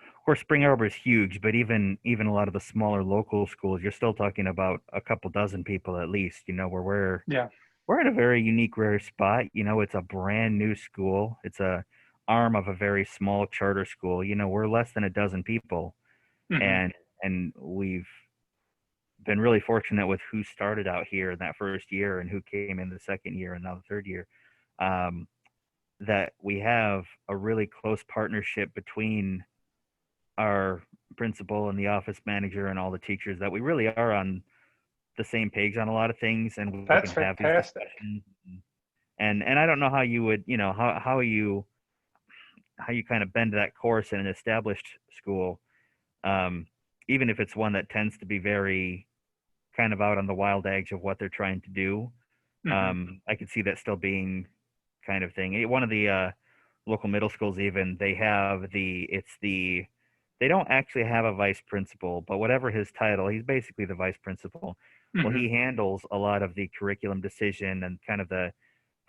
of course Spring Arbor is huge, but even a lot of the smaller local schools, you're still talking about a couple dozen people at least. Where Yeah. we're in a very unique, rare spot. It's a brand new school. It's a arm of a very small charter school. We're less than a dozen people, Mm-hmm. and we've been really fortunate with who started out here in that first year and who came in the second year and now the third year. Um, that we have a really close partnership between our principal and the office manager and all the teachers, that we really are on the same page on a lot of things, and we That's can have these fantastic. discussions. And I don't know how you would, how you kind of bend that course in an established school, um, even if it's one that tends to be very kind of out on the wild edge of what they're trying to do. Mm-hmm. I could see that still being kind of thing. One of the local middle schools, even, they have it's the they don't actually have a vice principal, but whatever his title, he's basically the vice principal. Well, Hmm. he handles a lot of the curriculum decision and kind of the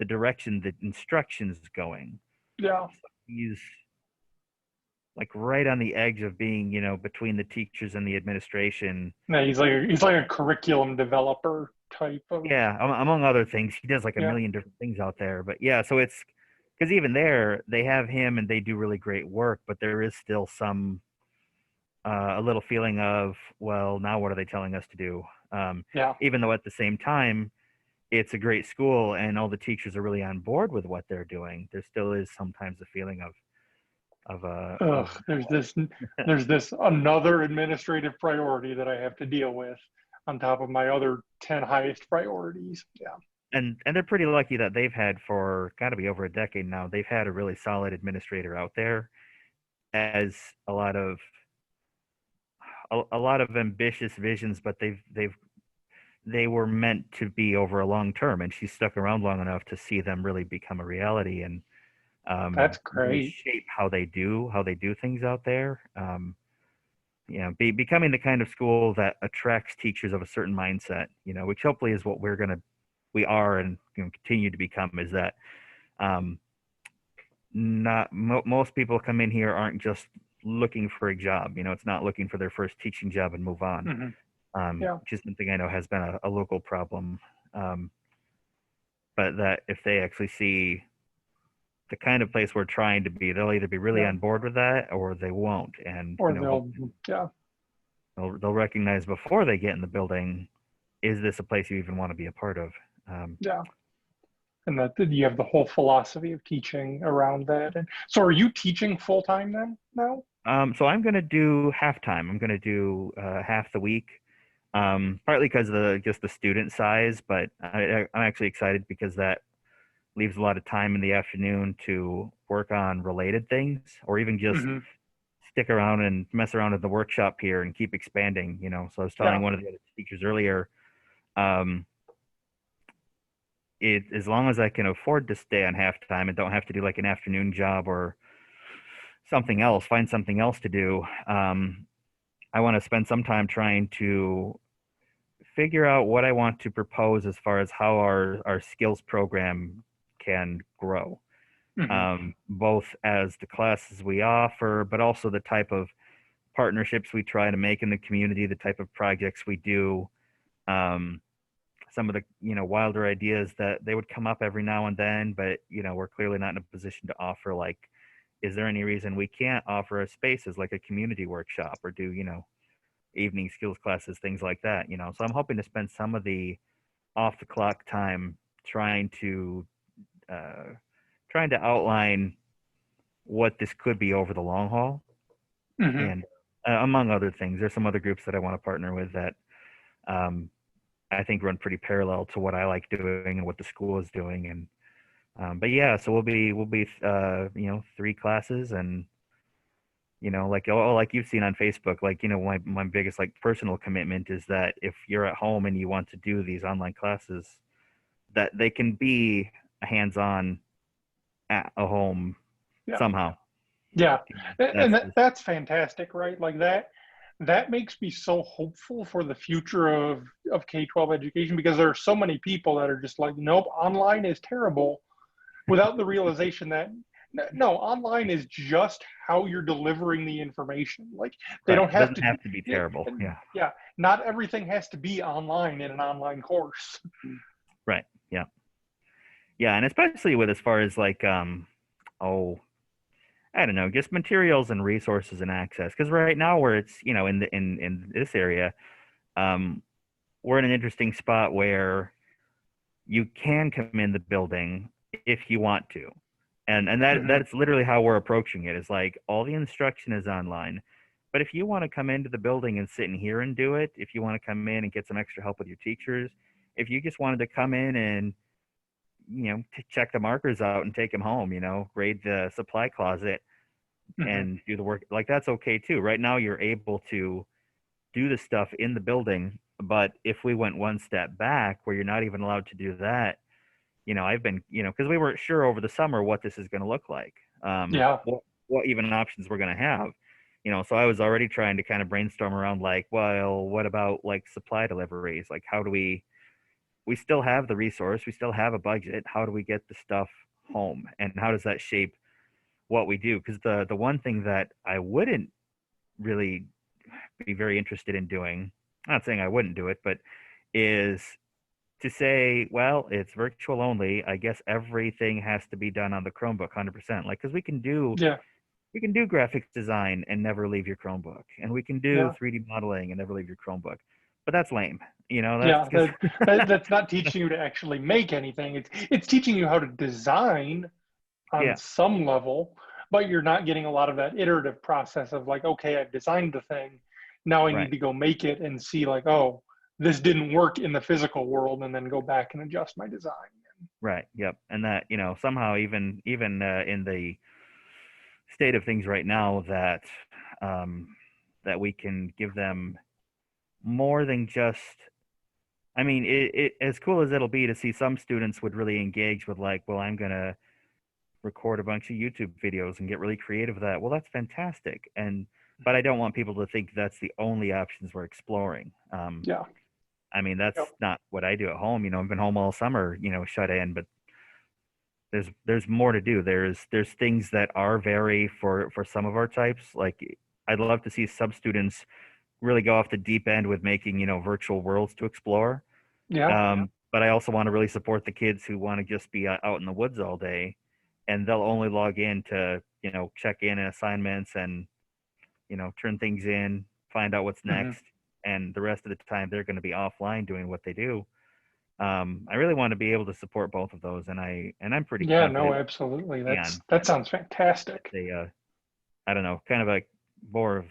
direction the instruction's going. Yeah. So he's like right on the edge of being, between the teachers and the administration. Yeah, he's like a curriculum developer type of. Yeah, among other things, he does like a Yeah. million different things out there. But yeah, so it's because even there, they have him and they do really great work, but there is still some a little feeling of, well, now what are they telling us to do? Yeah. Even though at the same time, it's a great school and all the teachers are really on board with what they're doing, there still is sometimes a feeling Ugh, of there's this another administrative priority that I have to deal with on top of my other 10 highest priorities. Yeah. and they're pretty lucky that they've had for got to be over a decade now. They've had a really solid administrator out there as a lot of a lot of ambitious visions, but they were meant to be over a long term, and she stuck around long enough to see them really become a reality and That's really great. shape how they do things out there. Becoming the kind of school that attracts teachers of a certain mindset, which hopefully is what we are and continue to become. Is that um, not most people come in here aren't just looking for a job. It's not looking for their first teaching job and move on. Hmm. Yeah. Which is something I know has been a local problem. Um, but that if they actually see the kind of place we're trying to be, they'll either be really Yeah. on board with that or they won't. And Or they'll, yeah. they'll recognize before they get in the building, is this a place you even want to be a part of? Um, Yeah. And that you have the whole philosophy of teaching around that. And so are you teaching full time then now? so I'm going to do halftime. I'm going to do half the week, partly because of just the student size, but I'm actually excited because that leaves a lot of time in the afternoon to work on related things or even just Hmm. stick around and mess around in the workshop here and keep expanding. So I was telling Yeah. one of the other teachers earlier, um, as long as I can afford to stay on halftime and don't have to do like an afternoon job or something else, find something else to do. I want to spend some time trying to figure out what I want to propose as far as how our skills program can grow, Hmm. both as the classes we offer, but also the type of partnerships we try to make in the community, the type of projects we do, um, some of the wilder ideas that they would come up every now and then, but we're clearly not in a position to offer. Like, is there any reason we can't offer a space as like a community workshop or do evening skills classes, things like that? So I'm hoping to spend some of the off the clock time trying to uh, outline what this could be over the long haul Hmm. and among other things. There's some other groups that I want to partner with that um, I think run pretty parallel to what I like doing and what the school is doing. And but yeah, so we'll be 3 classes, and like like you've seen on Facebook, like my biggest like personal commitment is that if you're at home and you want to do these online classes, that they can be hands-on at a home Yeah. somehow. Yeah. And That's just that's fantastic, right? Like that makes me so hopeful for the future of K-12 education because there are so many people that are just like, nope, online is terrible, without the realization that no, online is just how you're delivering the information. Like they right. don't It have doesn't to, have to be terrible. and Yeah. yeah, not everything has to be online in an online course. Right. Yeah. Yeah, and especially with as far as like oh, I don't know, just materials and resources and access. Because right now, where it's in this area, um, we're in an interesting spot where you can come in the building if you want to, and Hmm. that's literally how we're approaching it. Is like all the instruction is online, but if you want to come into the building and sit in here and do it, if you want to come in and get some extra help with your teachers, if you just wanted to come in and to check the markers out and take them home, grade the supply closet Hmm. and do the work, like that's okay too. Right now, you're able to do the stuff in the building, but if we went one step back where you're not even allowed to do that, I've been, because we weren't sure over the summer what this is going to look like, Yeah. what even options we're going to have. So I was already trying to kind of brainstorm around like, well, what about like supply deliveries? Like, how do we still have the resource, we still have a budget. How do we get the stuff home, and how does that shape what we do? Because the one thing that I wouldn't really be very interested in doing, I'm not saying I wouldn't do it, but is to say, well, it's virtual only. I guess everything has to be done on the Chromebook 100%. Like, because Yeah. we can do graphics design and never leave your Chromebook, and we can do Yeah. 3D modeling and never leave your Chromebook. But that's lame. That's Yeah. because That's not teaching you to actually make anything. It's teaching you how to design on yeah, some level, but you're not getting a lot of that iterative process of like, okay, I've designed the thing. Now I need right. to go make it and see like, oh, this didn't work in the physical world, and then go back and adjust my design. Right. Yep. And that, somehow even in the state of things right now um that we can give them more than just, I mean, it as cool as it'll be to see some students would really engage with like, well, I'm going to record a bunch of YouTube videos and get really creative with that. Well, that's fantastic. But I don't want people to think that's the only options we're exploring. Yeah. I mean, that's Yep. not what I do at home. I've been home all summer, shut in, but there's more to do. There's things that are vary for some of our types. Like, I'd love to see sub students really go off the deep end with making virtual worlds to explore. Yeah. But I also want to really support the kids who want to just be out in the woods all day, and they'll only log in to check in and assignments and turn things in, find out what's Hmm. next, and the rest of the time they're going to be offline doing what they do. I really want to be able to support both of those, and I'm pretty Yeah. No, confident absolutely. can. That sounds It's fantastic. I don't know, kind of a more of,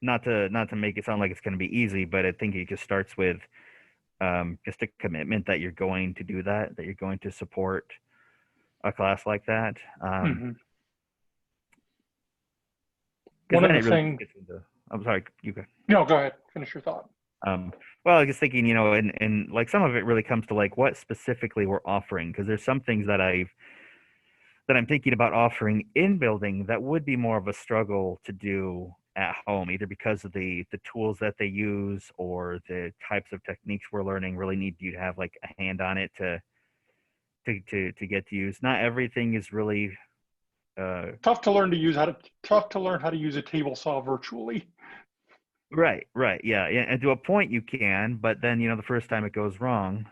not to make it sound like it's going to be easy, but I think it just starts with just a commitment that you're going to do that you're going to support a class like that. Hmm. Because One of then the it really just things. gets into. I'm sorry, you go. No, go ahead. Finish your thought. Um, well, I was just thinking, and like some of it really comes to like what specifically we're offering, because there's some things that I'm thinking about offering in building that would be more of a struggle to do at home, either because of the tools that they use or the types of techniques we're learning really need you to have like a hand on it to get to use. Not everything is really uh, Tough to learn how to use a table saw virtually. right, yeah, yeah, and to a point you can, but then the first time it goes wrong.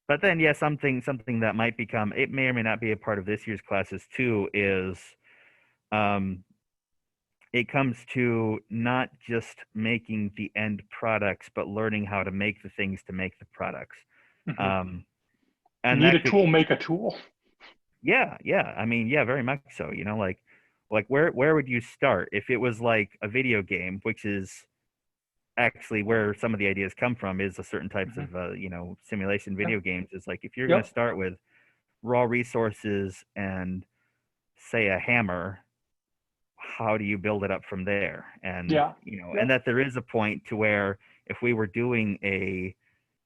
But then, yeah, something that might become, it may or may not be a part of this year's classes too, is um, it comes to not just making the end products, but learning how to make the things to make the products. Hmm. Um, You and need a that could, tool, make a tool. yeah. I mean, yeah, very much so. Like where would you start if it was like a video game, which is actually where some of the ideas come from, is a certain types Hmm. of simulation Yeah. video games. Is like if you're going to Yep. start with raw resources and say a hammer, how do you build it up from there? And Yeah. and Yep. that there is a point to where if we were doing a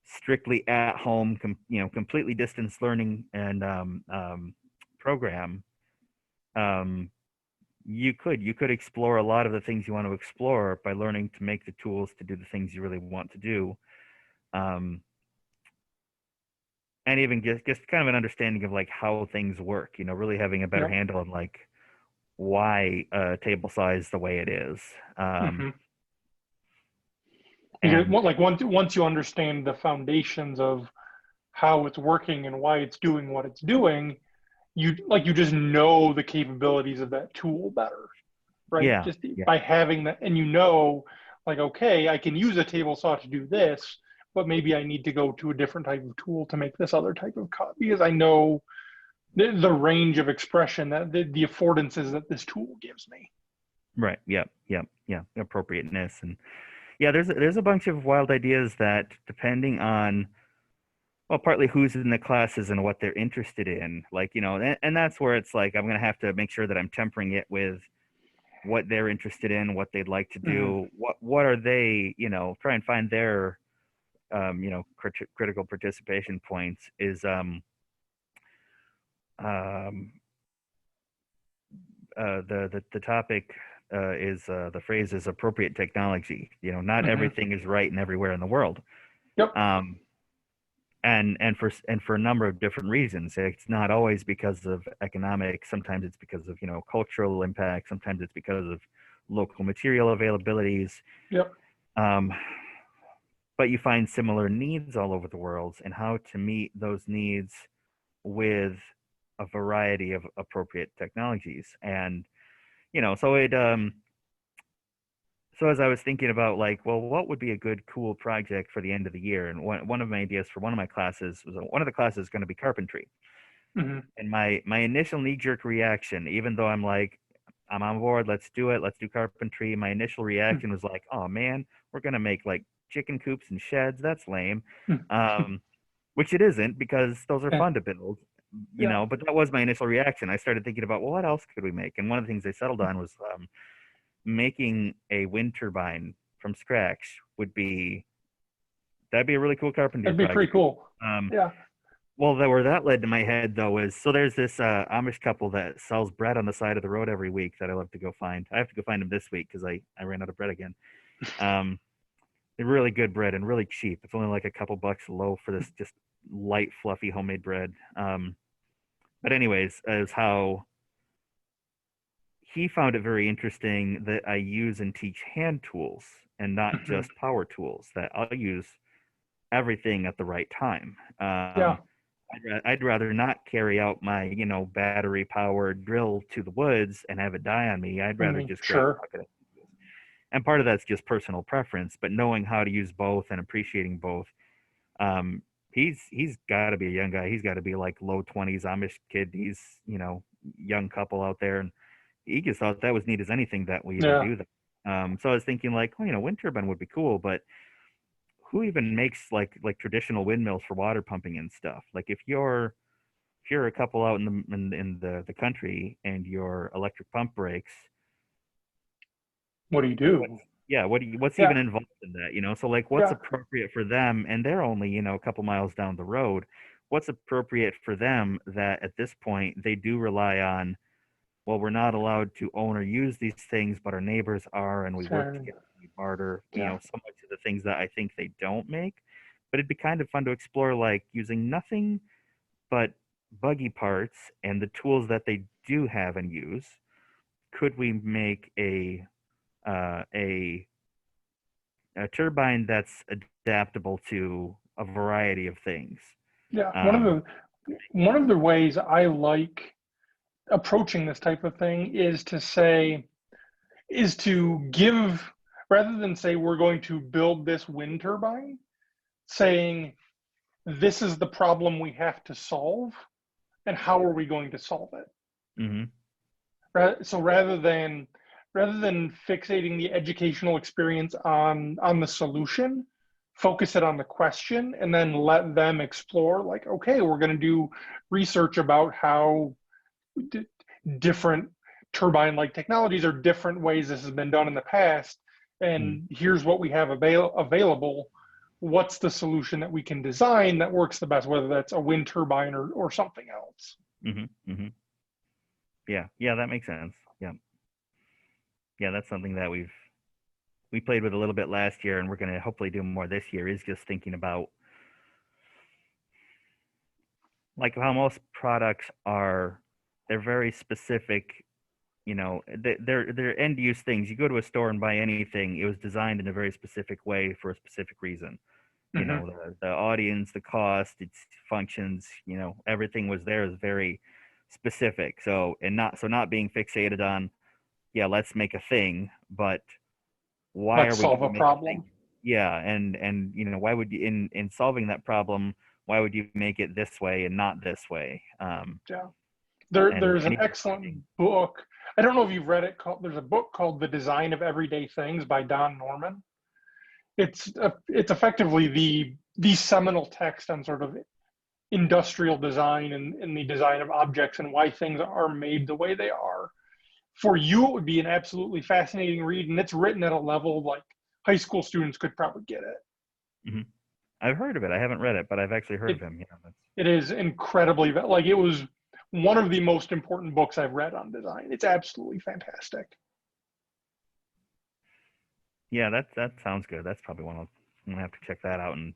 strictly at home completely distance learning and program, um, you could explore a lot of the things you want to explore by learning to make the tools to do the things you really want to do. um, and even just kind of an understanding of like how things work, really having a better Yep. handle on like why table size the way it is. um, Hmm. Because and like once you understand the foundations of how it's working and why it's doing what it's doing, you just know the capabilities of that tool better, right? yeah, Just yeah, by having that, and like, okay, I can use a table saw to do this, but maybe I need to go to a different type of tool to make this other type of cut because I know the range of expression that the affordances that this tool gives me. right, yeah, appropriateness. And yeah, there's a bunch of wild ideas that, depending on, well, partly who's in the classes and what they're interested in, like, and that's where it's like I'm gonna have to make sure that I'm tempering it with what they're interested in, what they'd like to Hmm. do, what are they, try and find their critical participation points. Is um the topic is the phrase is appropriate technology. You know, not Hmm. everything is right and everywhere in the world. Yep. Um, and for a number of different reasons. It's not always because of economic. Sometimes it's because of, you know, cultural impact. Sometimes it's because of local material availabilities. Yep. Um, but you find similar needs all over the world, and how to meet those needs with a variety of appropriate technologies. And you know, so as I was thinking about, like, well, what would be a good cool project for the end of the year, and one of my ideas for one of my classes was, one of the classes is going to be carpentry. Hmm. And my initial knee jerk reaction, even though I'm like, I'm on board, let's do it, let's do carpentry, my initial reaction was like, oh man, we're gonna make like chicken coops and sheds. That's lame. Um, which it isn't, because those are Yeah. fun to build, you Yeah. know. But that was my initial reaction. I started thinking about, well, what else could we make? And one of the things I settled on was making a wind turbine from scratch. That'd be a really cool carpentry That'd be pretty project. cool. Um, Yeah. well, where that led to my head though is, so there's this Amish couple that sells bread on the side of the road every week that I love to go find. I have to go find them this week because I ran out of bread again. Um, they're really good bread and really cheap. It's only like a couple bucks a loaf for this just light, fluffy homemade bread. But anyways, is how he found it very interesting that I use and teach hand tools and not Hmm. just power tools. That I'll use everything at the right time. Yeah. I'd rather not carry out my, you know, battery powered drill to the woods and have it die on me. I'd I rather mean, just grab a sure. bucket. And part of that's just personal preference, but knowing how to use both and appreciating both. Um, he's got to be a young guy. He's got to be like low 20s Amish kid. He's, you know, young couple out there, and he just thought that was neat as anything that we even Yeah. do that. So I was thinking like, oh, you know, wind turbine would be cool, but who even makes like traditional windmills for water pumping and stuff? Like if you're a couple out in the country and your electric pump breaks, What do you what's do? yeah, what's Yeah. even involved in that, you know? So like what's Yeah. appropriate for them, and they're only, you know, a couple miles down the road. What's appropriate for them that at this point they do rely on, well, we're not allowed to own or use these things, but our neighbors are, and we work Sure. together, we barter, you Yeah. know, so much of the things that I think they don't make. But it'd be kind of fun to explore, like using nothing but buggy parts and the tools that they do have and use. Could we make uh, a a turbine that's adaptable to a variety of things? Yeah. Um, One of the ways I like approaching this type of thing is to say, is to give, rather than say we're going to build this wind turbine, saying this is the problem we have to solve and how are we going to solve it. mhm, So rather than fixating the educational experience on the solution, focus it on the question and then let them explore, like, okay, we're going to do research about how d- different turbine like technologies or different ways this has been done in the past, mhm, and here's what we have available. What's the solution that we can design that works the best, whether that's a wind turbine or something else. mhm, mhm. Yeah, yeah, that makes sense. Yeah, yeah, that's something that we played with a little bit last year, and we're going to hopefully do more this year. Is just thinking about like how most products are, they're very specific. You know, they're end use things. You go to a store and buy anything, it was designed in a very specific way for a specific reason. You Hmm. know, the audience, the cost, its functions, you know, everying was there is very specific. So not being fixated on, yeah, let's make a thing, but why are Let's we solve going a to make a thing? problem. Yeah, and you know, why would you, in solving that problem, why would you make it this way and not this way? Yeah. There's And an even excellent book. I don't know if you've read it. There's a book called The Design of Everyday Things by Don Norman. It's effectively the seminal text on sort of industrial design and the design of objects and why things are made the way they are. For you, it would be an absolutely fascinating read, and it's written at a level like high school students could probably get it. Mhm. I've heard of it. I haven't read it, but I've actually heard of It him. Yeah, that's it is incredibly like it was one of the most important books I've read on design. It's absolutely fantastic. Yeah, that sounds good. That's probably one I'm gonna have to check that out and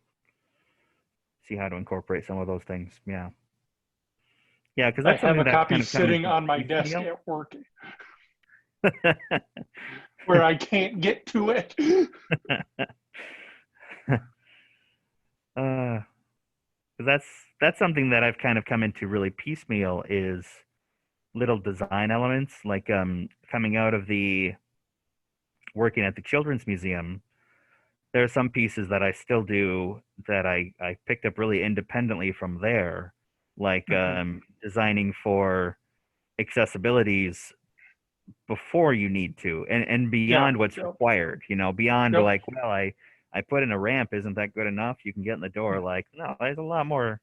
see how to incorporate some of those things. Yeah. Yeah, because I that's have something a that's copy kind of come sitting into on my desk piecemeal. at work where I can't get to it. uh, 'cause that's something that I've kind of come into really piecemeal is little design elements like coming out of the working at the Children's Museum. There are some pieces that I still do that I picked up really independently from there, like Mhm. designing for accessibilities before you need to and Yeah, beyond what's yep, required, beyond yep, like, well, I put in a ramp, isn't that good enough? You can get in the door. Like, no, there's a lot more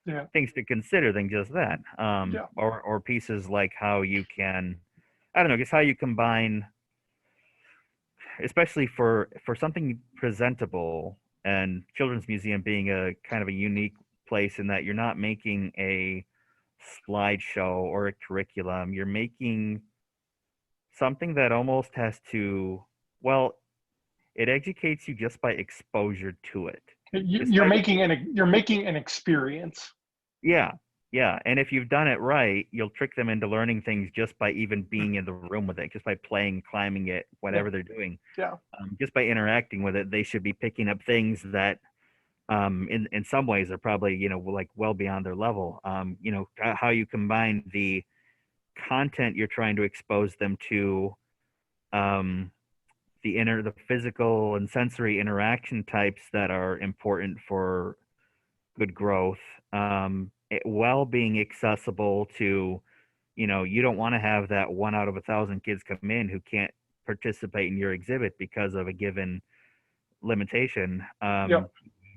yeah, things to consider than just that. yeah, Or pieces like how you can, I don't know, just how you combine, especially for something presentable, and Children's Museum being a kind of a unique place in that you're not making a slideshow or a curriculum. You're making something that almost has to, well, it educates you just by exposure to it. Just you're by, making an experience. yeah, yeah. And if you've done it right, you'll trick them into learning things just by even being in the room with it, just by playing, climbing it, Yeah, whatever they're doing. yeah, Just by interacting with it, they should be picking up things that, in some ways, are probably like well beyond their level. How you combine the content you're trying to expose them to, um, the physical and sensory interaction types that are important for good growth, while being accessible to, you don't want to have that 1 out of 1,000 kids come in who can't participate in your exhibit because of a given limitation. yep,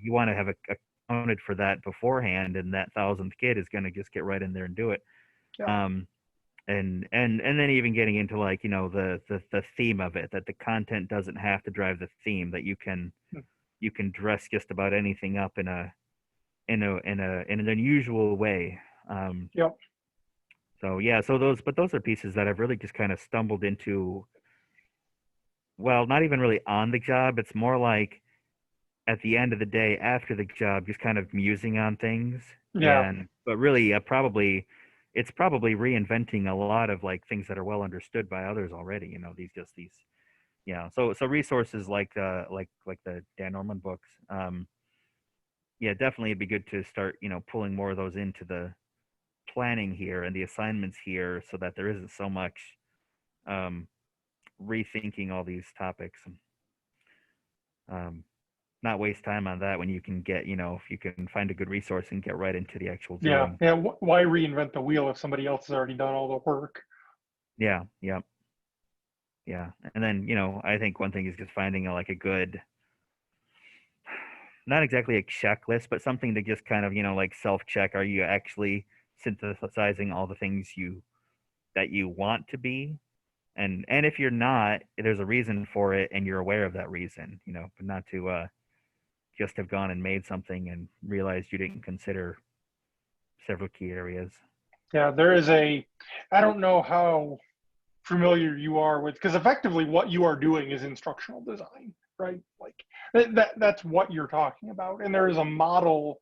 You want to have accounted for that beforehand, and that 1,000th kid is going to just get right in there and do it. yeah, Um, and then even getting into like the theme of it, that the content doesn't have to drive the theme, that you can dress just about anything up in an unusual way. um yep, so yeah, those are pieces that I've really just kind of stumbled into, well, not even really on the job. It's more like at the end of the day after the job, just kind of musing on things. yeah, And but really, it's probably reinventing a lot of like things that are well understood by others already. These yeah. So resources like the Dan Norman books. Yeah, definitely it'd be good to start pulling more of those into the planning here and the assignments here, so that there isn't so much um, rethinking all these topics. Um, Not waste time on that when you can get, if you can find a good resource and get right into the actual yeah, doing. yeah. Why reinvent the wheel if somebody else has already done all the work? Yeah, yeah, yeah. And then, I think one thing is just finding like a good, not exactly a checklist, but something to just kind of, like self-check. Are you actually synthesizing all the things that you want to be? And if you're not, there's a reason for it, and you're aware of that reason, but not to just have gone and made something and realized you didn't consider several key areas. Yeah, there is a. I don't know how familiar you are with, because effectively what you are doing is instructional design, right? Like that's what you're talking about. And there is a model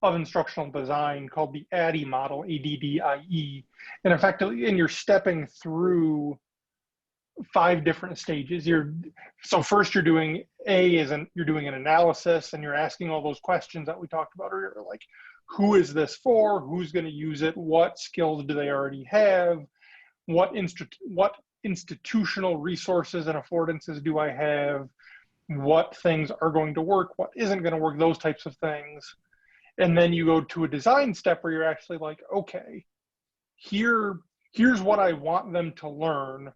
of instructional design called the ADDIE model, ADDIE. And effectively, and you're stepping through 5 different stages. So first you're doing you're doing an analysis, and you're asking all those questions that we talked about earlier, like who is this for? Who's going to use it? What skills do they already have? What institutional resources and affordances do I have? What things are going to work? What isn't going to work? Those types of things. And then you go to a design step where you're actually like, okay, here here's what I want them to learn.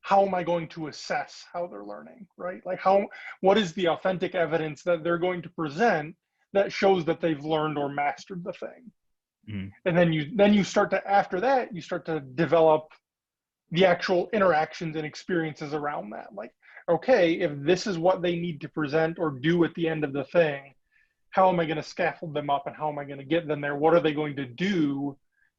How am I going to assess how they're learning, right? Like what is the authentic evidence that they're going to present that shows that they've learned or mastered the thing? Mhm. And then you start to, after that, you start to develop the actual interactions and experiences around that. Like, okay, if this is what they need to present or do at the end of the thing, how am I going to scaffold them up, and how am I going to get them there? What are they going to do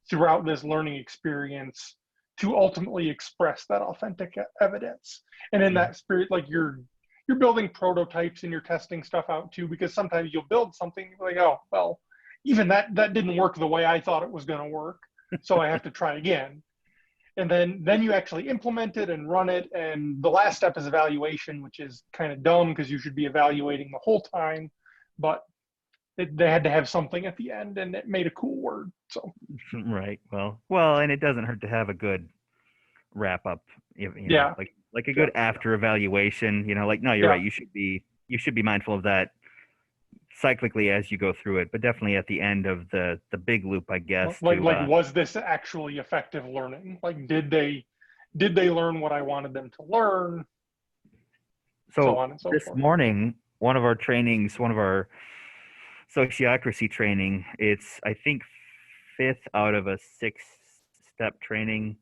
throughout this learning experience to ultimately express that authentic evidence. And in that spirit, like you're building prototypes and you're testing stuff out too, because sometimes you'll build something like, oh, well, even that didn't work the way I thought it was going to work, so I have to try again. And then you actually implement it and run it. And the last step is evaluation, which is kind of dumb because you should be evaluating the whole time, but they had to have something at the end, and it made a cool word. So Right. Well, and it doesn't hurt to have a good wrap up, yeah, like a yeah, good after evaluation, like, no, you're yeah. right. You should be mindful of that cyclically as you go through it, but definitely at the end of the big loop, I guess, Like was this actually effective learning? Like did they learn what I wanted them to learn? So so on and so this forth. morning, one of our sociocracy training, it's, I think, fifth out of a 6-step training,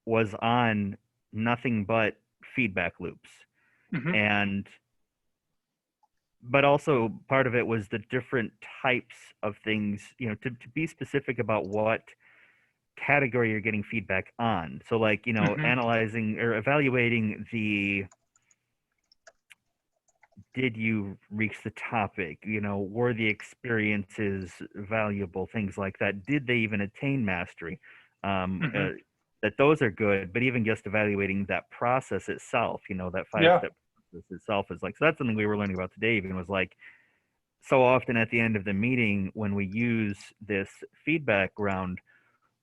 was on nothing but feedback loops. Hmm. And but also part of it was the different types of things, to be specific about what category you're getting feedback on. So, like, Hmm. analyzing or evaluating the, did you reach the topic, were the experiences valuable, things like that, did they even attain mastery, um, Hmm. uh, that those are good. But even just evaluating that process itself, that Yeah, 5-step process itself, is like, so that's something we were learning about today. Even was like, so often at the end of the meeting, when we use this feedback round,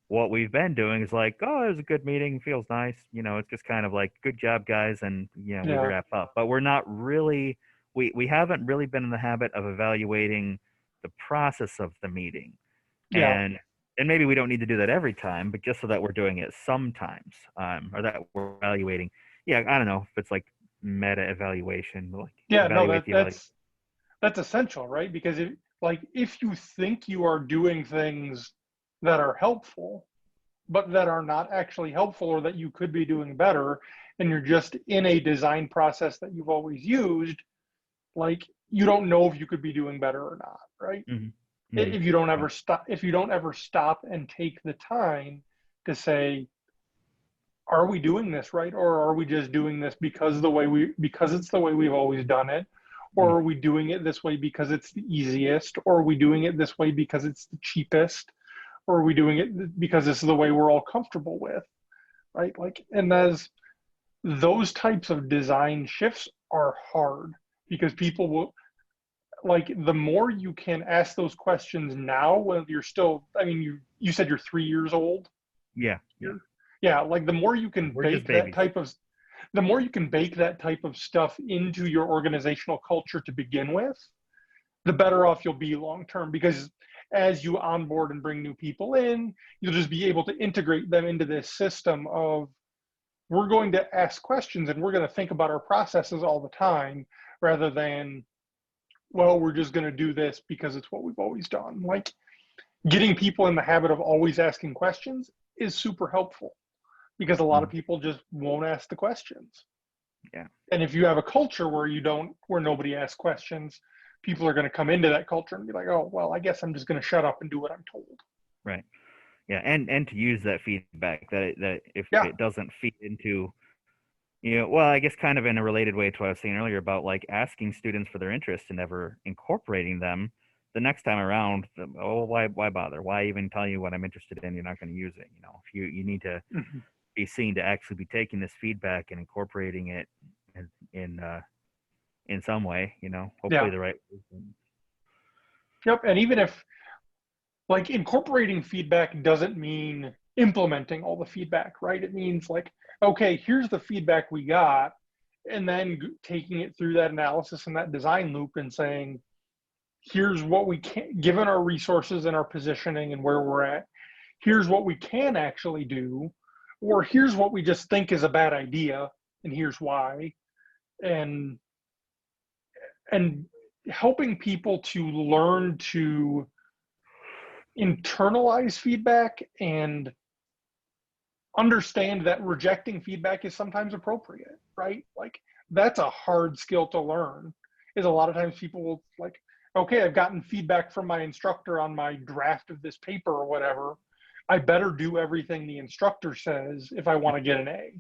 what we've been doing is like, oh, it was a good meeting, feels nice, it's just kind of like, good job, guys, and we yeah, wrap up. But we're not really, we haven't really been in the habit of evaluating the process of the meeting. yeah, And maybe we don't need to do that every time, but just so that we're doing it sometimes, or that we're evaluating. Yeah, I don't know if it's like meta evaluation, like yeah. No, evaluate that the evaluation. that's essential, right? Because if you think you are doing things that are helpful, but that are not actually helpful, or that you could be doing better, and you're just in a design process that you've always used, like you don't know if you could be doing better or not, right? Hmm. Hmm. If you don't Right. ever stop, and take the time to say, are we doing this right, or are we just doing this because it's the way we've always done it, or Mm. are we doing it this way because it's the easiest, or are we doing it this way because it's the cheapest, or are we doing it because this is the way we're all comfortable with, right? Like, and as those types of design shifts are hard, because people will, like, the more you can ask those questions now when you're still, I mean, you said you're 3 years old. Yeah, yeah. You're, yeah, like the more you Yeah, can we're just bake that babies. type of the more you can bake that type of stuff into your organizational culture to begin with, the better off you'll be long term. Because as you onboard and bring new people in, you'll just be able to integrate them into this system of, we're going to ask questions and we're going to think about our processes all the time, rather than, well, we're just going to do this because it's what we've always done. Like, getting people in the habit of always asking questions is super helpful, because a lot of Mhm. people just won't ask the questions. Yeah, And if you have a culture where nobody asks questions, people are going to come into that culture and be like, oh, well, I guess I'm just going to shut up and do what I'm told. right. Yeah, and to use that feedback, that if Yeah. it doesn't feed into, well, I guess kind of in a related way to what I was saying earlier about like asking students for their interests and never incorporating them, the next time around, oh, why bother? Why even tell you what I'm interested in? You're not going to use it. If you need to Mm-hmm. be seen to actually be taking this feedback and incorporating it in some way, hopefully Yeah. the right. Yep. And even if, like, incorporating feedback doesn't mean implementing all the feedback, right? It means, like, okay, here's the feedback we got, and then taking it through that analysis and that design loop and saying, here's what we can, given our resources and our positioning and where we're at, here's what we can actually do, or here's what we just think is a bad idea, and here's why. And and helping people to learn to internalize feedback and understand that rejecting feedback is sometimes appropriate, right? Like, that's a hard skill to learn. Is a lot of times people will, like, okay, I've gotten feedback from my instructor on my draft of this paper or whatever. I better do everything the instructor says if I want to get an A,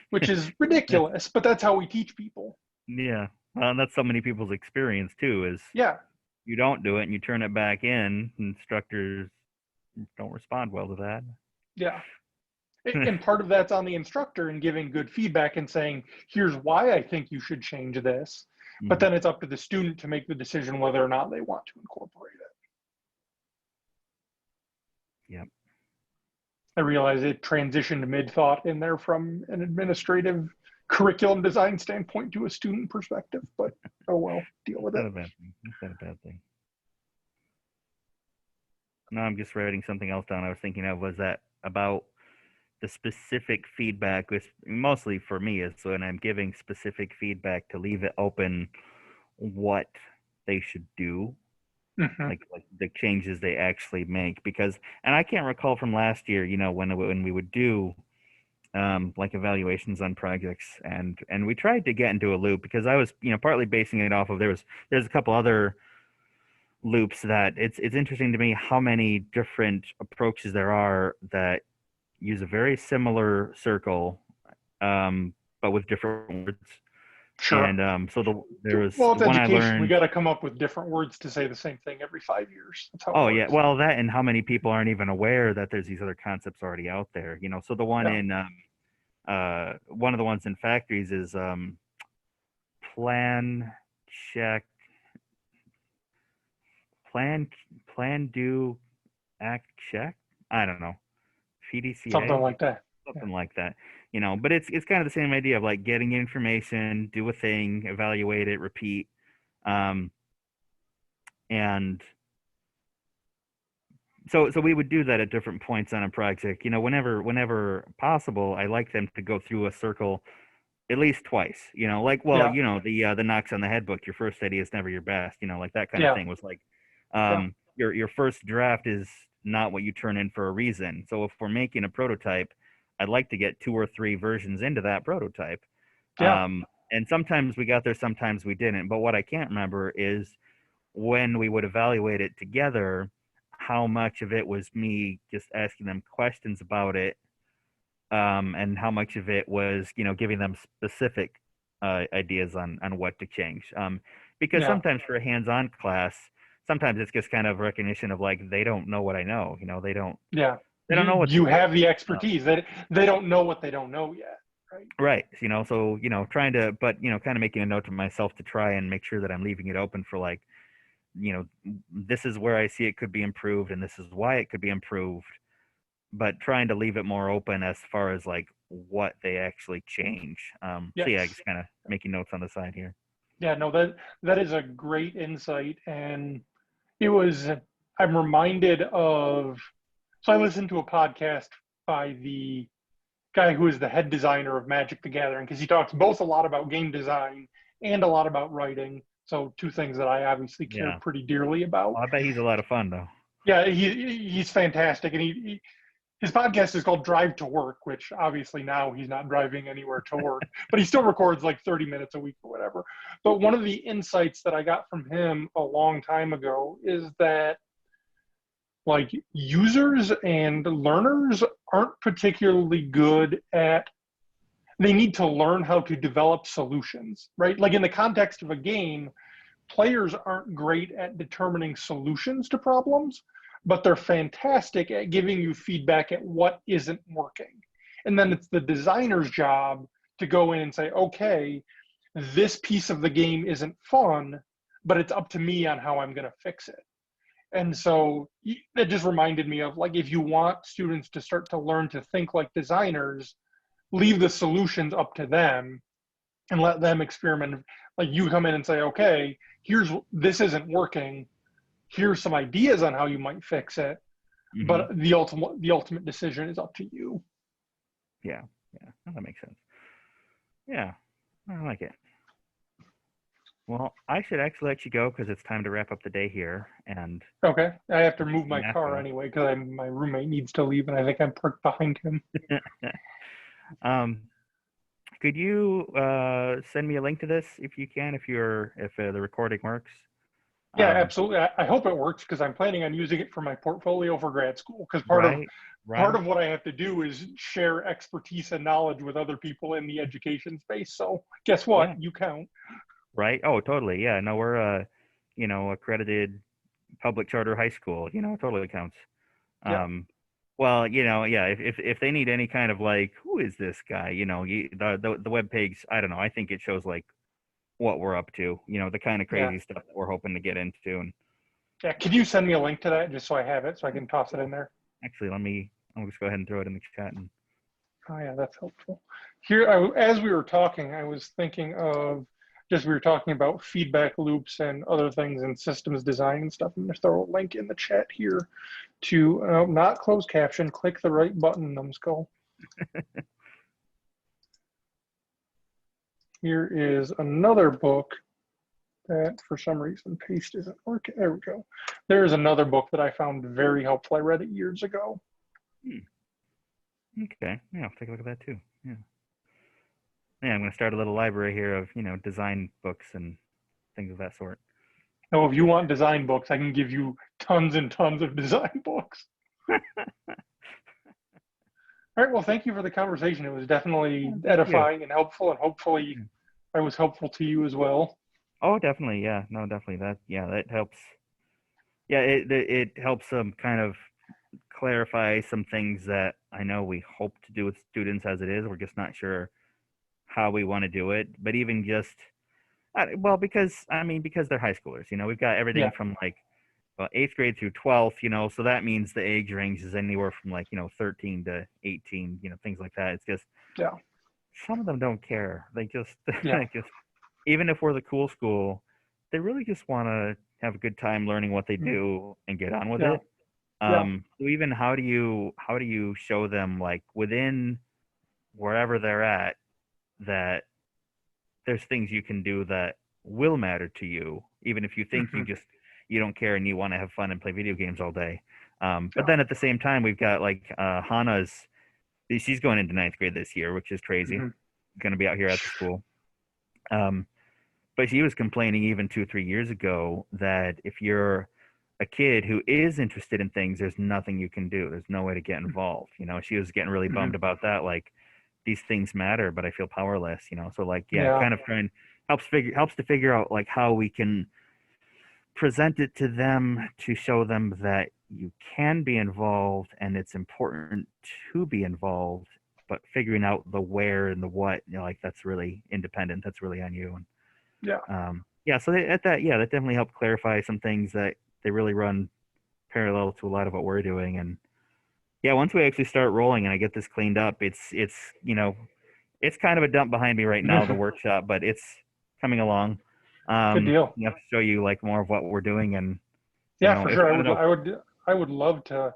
which is ridiculous, but that's how we teach people. Yeah. Well, and that's so many people's experience too, is Yeah, you don't do it and you turn it back in, instructors don't respond well to that. yeah. And part of that's on the instructor and giving good feedback and saying, here's why I think you should change this. But Mhm. then it's up to the student to make the decision whether or not they want to incorporate it. Yep. I realize it transitioned mid-thought in there from an administrative curriculum design standpoint to a student perspective, but oh well, deal with Not it. a bad thing. That's not a bad thing. No, I'm just writing something else down. I was thinking of was that about the specific feedback with mostly for me is when I'm giving specific feedback to leave it open what they should do, Mm-hmm. like the changes they actually make. Because and I can't recall from last year, when we would do like evaluations on projects, and we tried to get into a loop because I was partly basing it off of there's a couple other loops that it's interesting to me how many different approaches there are that use a very similar circle, but with different words. Sure. And there was Well, it's one I education. We learned. got to come up with different words to say the same thing every 5 years. That's how it Oh yeah, works. well that and how many people aren't even aware that there's these other concepts already out there. So the one Yeah. in one of the ones in factories is plan, check, plan, plan, do, act, check. I don't know. Something PDCA, like that. Yeah. something like that. But it's kind of the same idea of like getting information, do a thing, evaluate it, repeat, um, and so we would do that at different points on a project. Whenever possible, I like them to go through a circle at least twice. Yeah. The knocks on the head book. Your first idea is never your best. Like that kind of Yeah. thing was like, Yeah. your first draft is not what you turn in for a reason. So if we're making a prototype, I'd like to get 2 or 3 versions into that prototype. Yeah. And sometimes we got there, sometimes we didn't. But what I can't remember is when we would evaluate it together, how much of it was me just asking them questions about it, and how much of it was giving them specific ideas on what to change. Because Yeah. sometimes for a hands-on class, sometimes it's just kind of recognition of like they don't know what I know. Yeah. They don't know what You have the know. expertise that they don't know what they don't know yet. Right. Right. So trying to, but kind of making a note to myself to try and make sure that I'm leaving it open for like, this is where I see it could be improved, and this is why it could be improved, but trying to leave it more open as far as like what they actually change. So yeah, Yes. just kind of making notes on the side here. Yeah. No, that is a great insight. And it was, I'm reminded of, so I listened to a podcast by the guy who is the head designer of Magic the Gathering because he talks both a lot about game design and a lot about writing. So two things that I obviously care Yeah. pretty dearly about. Well, I bet he's a lot of fun though. Yeah, he's fantastic, and his podcast is called Drive to Work, which obviously now he's not driving anywhere to work, but he still records like 30 minutes a week or whatever. But one of the insights that I got from him a long time ago is that like users and learners aren't particularly good at, they need to learn how to develop solutions, right? Like in the context of a game, players aren't great at determining solutions to problems, but they're fantastic at giving you feedback at what isn't working. And then it's the designer's job to go in and say, okay, this piece of the game isn't fun, but it's up to me on how I'm going to fix it. And so that just reminded me of like, if you want students to start to learn to think like designers, leave the solutions up to them and let them experiment. Like you come in and say, okay, this isn't working. Here's some ideas on how you might fix it, Mm-hmm. but the ultimate decision is up to you. Yeah. Well, that makes sense. Yeah, I like it. Well, I should actually let you go because it's time to wrap up the day here. And Okay, I have to move my Math car class. anyway because my roommate needs to leave, and I think I'm parked behind him. um, could you send me a link to this if you can, if the recording works? Yeah, absolutely. I hope it works because I'm planning on using it for my portfolio for grad school. Because Right, part right. of what I have to do is share expertise and knowledge with other people in the education space. So guess what? Yeah, You count. right. Oh, totally. Yeah, no, we're accredited public charter high school. It totally counts. Yeah, Um, well, yeah, if they need any kind of like, who is this guy? The web page, I don't know. I think it shows like what we're up to, the kind of yeah, crazy stuff that we're hoping to get into. And yeah. Could you send me a link to that just so I have it so I can toss it yeah, in there? actually, I'll just go ahead and throw it in the chat. And Oh yeah, that's helpful. Here, as we were talking, I was thinking of just we were talking about feedback loops and other things in systems design and stuff. I'm gonna throw a link in the chat here to not close caption. Click the right button, numbskull. Here is another book that for some reason paste isn't working. There we go. There is another book that I found very helpful. I read it years ago. okay, yeah, I'll take a look at that too. Yeah, yeah, I'm gonna start a little library here of design books and things of that sort. Now, if you want design books, I can give you tons and tons of design books. All right. Well, thank you for the conversation. It was definitely Yeah, thank you. edifying and helpful, and hopefully Yeah. I was helpful to you as well. Oh, definitely. Yeah, no, definitely. That helps. Yeah, it helps kind of clarify some things that I know we hope to do with students as it is. We're just not sure how we want to do it. But even just, well, because they're high schoolers, we've got everything Yeah. from like eighth grade through 12th, so that means the age range is anywhere from like 13 to 18, things like that. It's just Yeah. some of them don't care. They just Yeah. they just even if we're the cool school, they really just want to have a good time learning what they do and get on with Yeah. it. Yeah. So even how do you show them like within wherever they're at that there's things you can do that will matter to you, even if you think Hmm. you don't care and you want to have fun and play video games all day. But Yeah. then at the same time, we've got like Hannah's. She's going into ninth grade this year, which is crazy. Hmm. Going to be out here at the school. Um, but she was complaining even 2 or 3 years ago that if you're a kid who is interested in things, there's nothing you can do. There's no way to get involved. She was getting really Hmm. bummed about that. Like these things matter, but I feel powerless. So like yeah, Yeah. kind of trying helps to figure out like how we can present it to them to show them that you can be involved and it's important to be involved, but figuring out the where and the what, like that's really independent. That's really on you. And Yeah. yeah, so at that, yeah, that definitely helped clarify some things that they really run parallel to a lot of what we're doing. And yeah, once we actually start rolling and I get this cleaned up, it's kind of a dump behind me right now, the workshop, but it's coming along. Good deal. You have to show you like more of what we're doing, and Yeah, for if sure. I don't know, I would love to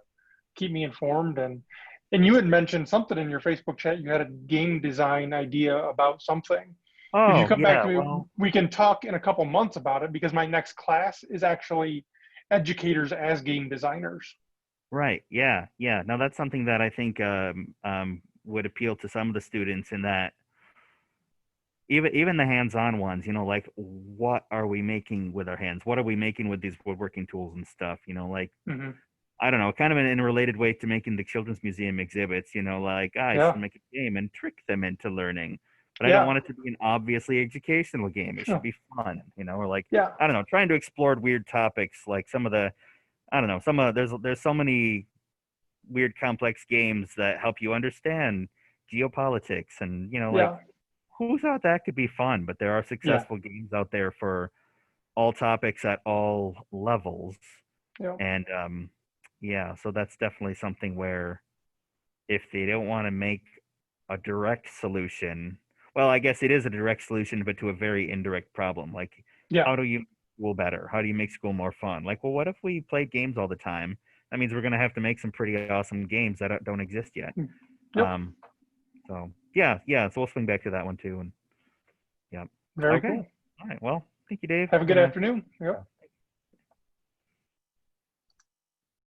keep me informed. And you had mentioned something in your Facebook chat. You had a game design idea about something. If you oh come back yeah, to me, well, we can talk in a couple months about it because my next class is actually educators as game designers. right, yeah, yeah. Now that's something that I think would appeal to some of the students in that even the hands-on ones, like what are we making with our hands? What are we making with these woodworking tools and stuff? Like Hmm. I don't know, kind of in a related way to making the children's museum exhibits, like I should Yeah. make a game and trick them into learning. But I don't Yeah. want it to be an obviously educational game. It should Yeah. be fun, or like Yeah. I don't know, trying to explore weird topics like some of the I don't know, some of there's so many weird complex games that help you understand geopolitics and like Yeah. who thought that could be fun? But there are Yeah. successful games out there for all topics at all levels. Yeah. And yeah, so that's definitely something where if they don't want to make a direct solution, well, I guess it is a direct solution, but to a very indirect problem. Like, Yeah. how do you make school better? How do you make school more fun? Like, well, what if we played games all the time? That means we're going to have to make some pretty awesome games that don't exist yet. Yep. Um, so yeah, yeah. So we'll swing back to that one too. And yeah. Very Okay. cool. All right. Well, thank you, Dave. Have a good Gonna afternoon. Yep.